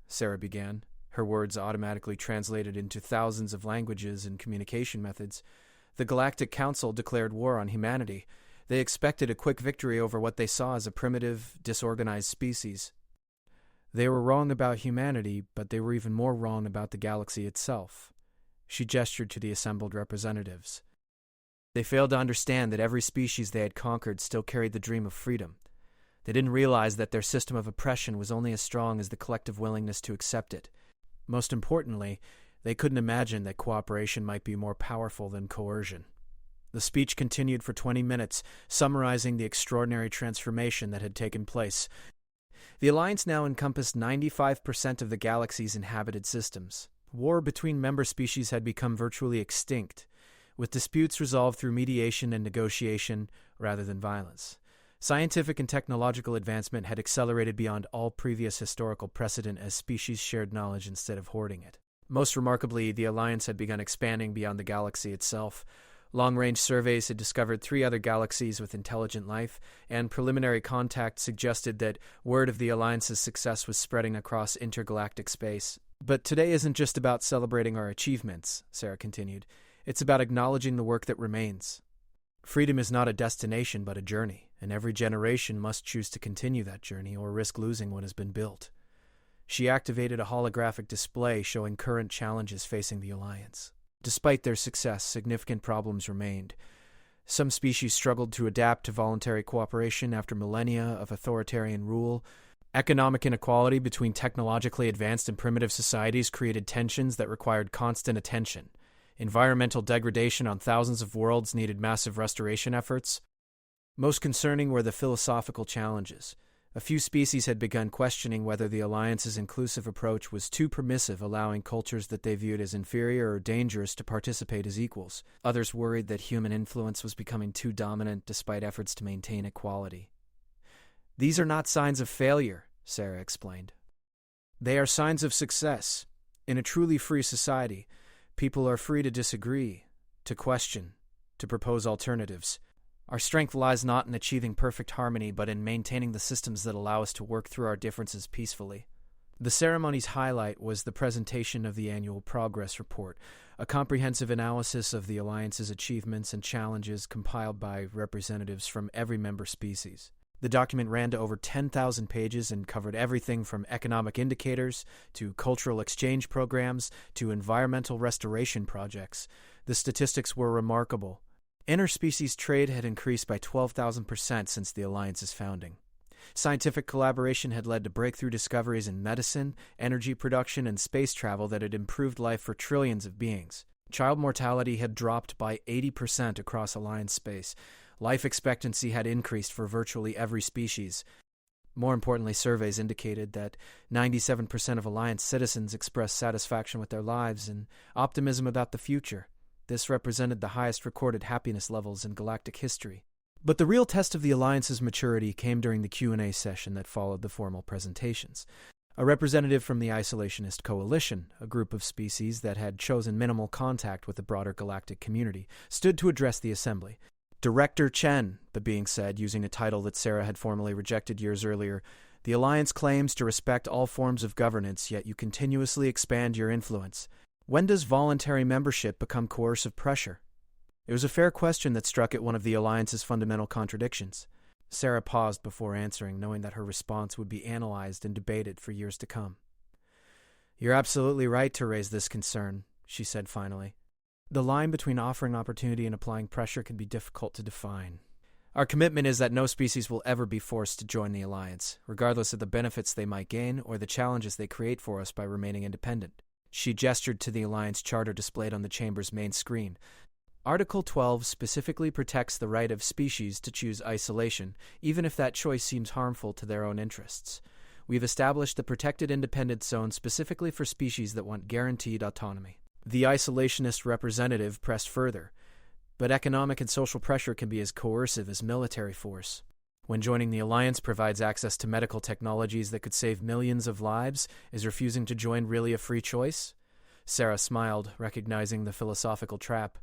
Sarah began, her words automatically translated into thousands of languages and communication methods, the Galactic Council declared war on humanity. They expected a quick victory over what they saw as a primitive, disorganized species. They were wrong about humanity, but they were even more wrong about the galaxy itself. She gestured to the assembled representatives. They failed to understand that every species they had conquered still carried the dream of freedom. They didn't realize that their system of oppression was only as strong as the collective willingness to accept it. Most importantly, they couldn't imagine that cooperation might be more powerful than coercion. The speech continued for 20 minutes, summarizing the extraordinary transformation that had taken place. The Alliance now encompassed 95% of the galaxy's inhabited systems. War between member species had become virtually extinct, with disputes resolved through mediation and negotiation rather than violence. Scientific and technological advancement had accelerated beyond all previous historical precedent as species shared knowledge instead of hoarding it. Most remarkably, the Alliance had begun expanding beyond the galaxy itself. Long-range surveys had discovered 3 other galaxies with intelligent life, and preliminary contact suggested that word of the Alliance's success was spreading across intergalactic space. But today isn't just about celebrating our achievements, Sarah continued. It's about acknowledging the work that remains. Freedom is not a destination but a journey, and every generation must choose to continue that journey or risk losing what has been built. She activated a holographic display showing current challenges facing the Alliance. Despite their success, significant problems remained. Some species struggled to adapt to voluntary cooperation after millennia of authoritarian rule. Economic inequality between technologically advanced and primitive societies created tensions that required constant attention. Environmental degradation on thousands of worlds needed massive restoration efforts. Most concerning were the philosophical challenges. A few species had begun questioning whether the Alliance's inclusive approach was too permissive, allowing cultures that they viewed as inferior or dangerous to participate as equals. Others worried that human influence was becoming too dominant despite efforts to maintain equality. "These are not signs of failure," Sarah explained. "They are signs of success. In a truly free society, people are free to disagree, to question, to propose alternatives. Our strength lies not in achieving perfect harmony, but in maintaining the systems that allow us to work through our differences peacefully." The ceremony's highlight was the presentation of the annual progress report, a comprehensive analysis of the Alliance's achievements and challenges compiled by representatives from every member species. The document ran to over 10,000 pages and covered everything from economic indicators to cultural exchange programs to environmental restoration projects. The statistics were remarkable. Interspecies trade had increased by 12,000% since the Alliance's founding. Scientific collaboration had led to breakthrough discoveries in medicine, energy production, and space travel that had improved life for trillions of beings. Child mortality had dropped by 80% across Alliance space. Life expectancy had increased for virtually every species. More importantly, surveys indicated that 97% of Alliance citizens expressed satisfaction with their lives and optimism about the future. This represented the highest recorded happiness levels in galactic history. But the real test of the Alliance's maturity came during the Q&A session that followed the formal presentations. A representative from the Isolationist Coalition, a group of species that had chosen minimal contact with the broader galactic community, stood to address the assembly. "Director Chen," the being said, using a title that Sarah had formally rejected years earlier, "the Alliance claims to respect all forms of governance, yet you continuously expand your influence. When does voluntary membership become coercive pressure?" It was a fair question that struck at one of the Alliance's fundamental contradictions. Sarah paused before answering, knowing that her response would be analyzed and debated for years to come. "You're absolutely right to raise this concern," she said finally. "The line between offering opportunity and applying pressure can be difficult to define. Our commitment is that no species will ever be forced to join the Alliance, regardless of the benefits they might gain or the challenges they create for us by remaining independent." She gestured to the Alliance Charter displayed on the Chamber's main screen. "Article 12 specifically protects the right of species to choose isolation, even if that choice seems harmful to their own interests. We've established the protected independence zone specifically for species that want guaranteed autonomy." The isolationist representative pressed further, "But economic and social pressure can be as coercive as military force. When joining the Alliance provides access to medical technologies that could save millions of lives, is refusing to join really a free choice?" Sarah smiled, recognizing the philosophical trap.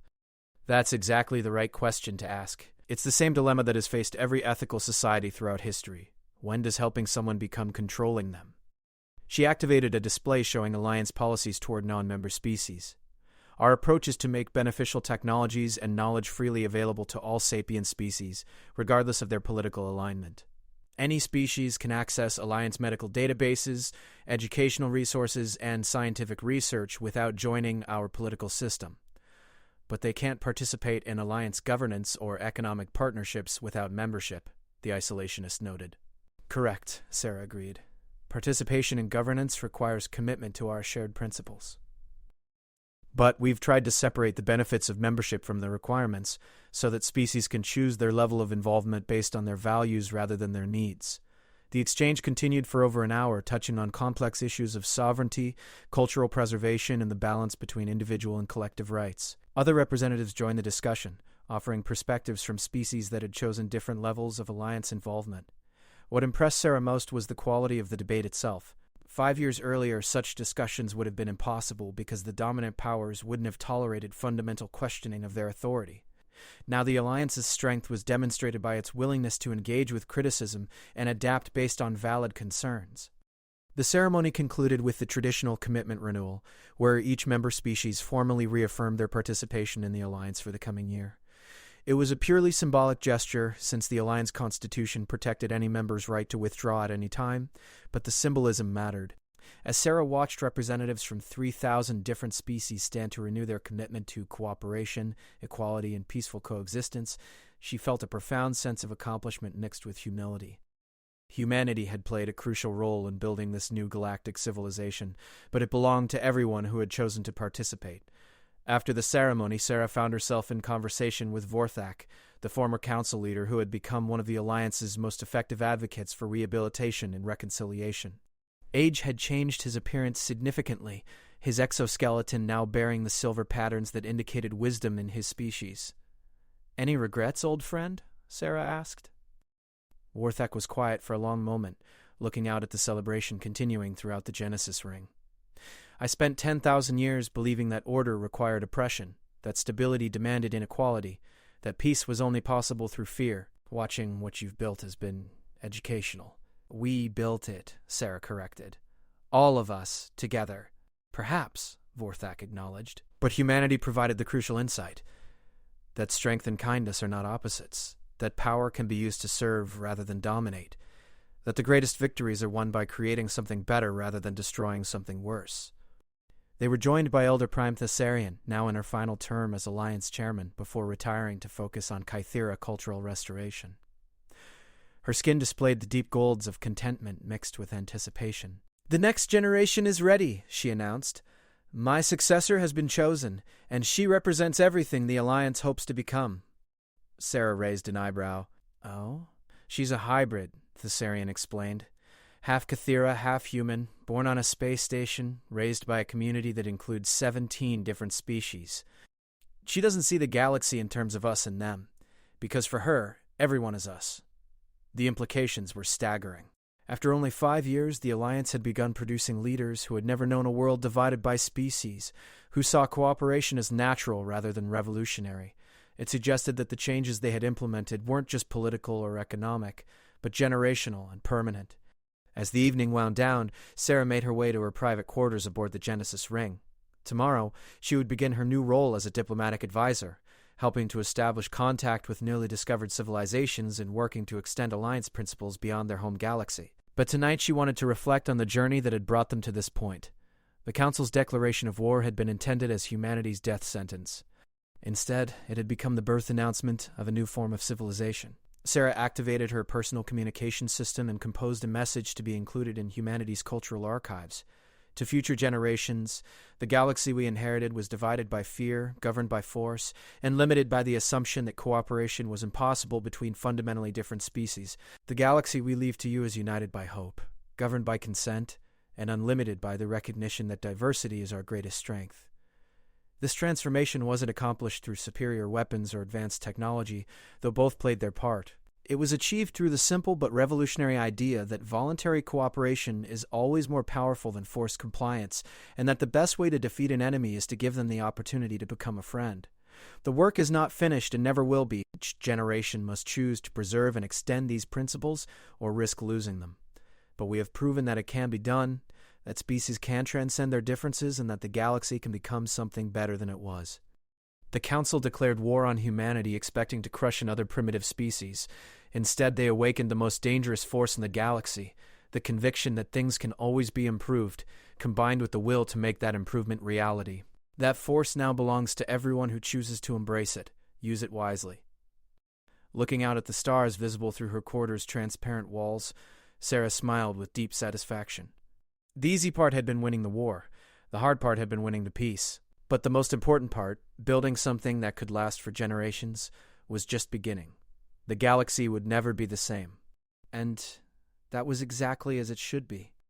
"That's exactly the right question to ask. It's the same dilemma that has faced every ethical society throughout history. When does helping someone become controlling them?" She activated a display showing Alliance policies toward non-member species. "Our approach is to make beneficial technologies and knowledge freely available to all sapient species, regardless of their political alignment. Any species can access Alliance medical databases, educational resources, and scientific research without joining our political system. But they can't participate in Alliance governance or economic partnerships without membership," the isolationist noted. "Correct," Sarah agreed. "Participation in governance requires commitment to our shared principles. But we've tried to separate the benefits of membership from the requirements so that species can choose their level of involvement based on their values rather than their needs." The exchange continued for over an hour, touching on complex issues of sovereignty, cultural preservation, and the balance between individual and collective rights. Other representatives joined the discussion, offering perspectives from species that had chosen different levels of Alliance involvement. What impressed Sarah most was the quality of the debate itself. 5 years earlier, such discussions would have been impossible because the dominant powers wouldn't have tolerated fundamental questioning of their authority. Now the Alliance's strength was demonstrated by its willingness to engage with criticism and adapt based on valid concerns. The ceremony concluded with the traditional commitment renewal, where each member species formally reaffirmed their participation in the Alliance for the coming year. It was a purely symbolic gesture, since the Alliance Constitution protected any member's right to withdraw at any time, but the symbolism mattered. As Sarah watched representatives from 3,000 different species stand to renew their commitment to cooperation, equality, and peaceful coexistence, she felt a profound sense of accomplishment mixed with humility. Humanity had played a crucial role in building this new galactic civilization, but it belonged to everyone who had chosen to participate. After the ceremony, Sarah found herself in conversation with Vorthak, the former council leader who had become one of the Alliance's most effective advocates for rehabilitation and reconciliation. Age had changed his appearance significantly, his exoskeleton now bearing the silver patterns that indicated wisdom in his species. "Any regrets, old friend?" Sarah asked. Warthak was quiet for a long moment, looking out at the celebration continuing throughout the Genesis ring. "I spent 10,000 years believing that order required oppression, that stability demanded inequality, that peace was only possible through fear. Watching what you've built has been educational." "We built it," Sarah corrected. "All of us, together." "Perhaps," Vorthak acknowledged. "But humanity provided the crucial insight. That strength and kindness are not opposites. That power can be used to serve rather than dominate. That the greatest victories are won by creating something better rather than destroying something worse." They were joined by Elder Prime Thessarian, now in her final term as Alliance chairman, before retiring to focus on Kythera cultural restoration. Her skin displayed the deep golds of contentment mixed with anticipation. "The next generation is ready," she announced. "My successor has been chosen, and she represents everything the Alliance hopes to become." Sarah raised an eyebrow. "Oh?" "She's a hybrid," Thessarian explained. "Half Kythera, half human, born on a space station, raised by a community that includes 17 different species. She doesn't see the galaxy in terms of us and them, because for her, everyone is us." The implications were staggering. After only 5 years, the Alliance had begun producing leaders who had never known a world divided by species, who saw cooperation as natural rather than revolutionary. It suggested that the changes they had implemented weren't just political or economic, but generational and permanent. As the evening wound down, Sarah made her way to her private quarters aboard the Genesis ring. Tomorrow, she would begin her new role as a diplomatic advisor, helping to establish contact with newly discovered civilizations and working to extend Alliance principles beyond their home galaxy. But tonight she wanted to reflect on the journey that had brought them to this point. The Council's declaration of war had been intended as humanity's death sentence. Instead, it had become the birth announcement of a new form of civilization. Sarah activated her personal communication system and composed a message to be included in humanity's cultural archives. To future generations, the galaxy we inherited was divided by fear, governed by force, and limited by the assumption that cooperation was impossible between fundamentally different species. The galaxy we leave to you is united by hope, governed by consent, and unlimited by the recognition that diversity is our greatest strength. This transformation wasn't accomplished through superior weapons or advanced technology, though both played their part. It was achieved through the simple but revolutionary idea that voluntary cooperation is always more powerful than forced compliance, and that the best way to defeat an enemy is to give them the opportunity to become a friend. The work is not finished and never will be. Each generation must choose to preserve and extend these principles or risk losing them. But we have proven that it can be done, that species can transcend their differences, and that the galaxy can become something better than it was. The Council declared war on humanity, expecting to crush another primitive species. Instead, they awakened the most dangerous force in the galaxy, the conviction that things can always be improved, combined with the will to make that improvement reality. That force now belongs to everyone who chooses to embrace it. Use it wisely. Looking out at the stars visible through her quarters' transparent walls, Sarah smiled with deep satisfaction. The easy part had been winning the war. The hard part had been winning the peace. But the most important part, building something that could last for generations, was just beginning. The galaxy would never be the same. And that was exactly as it should be.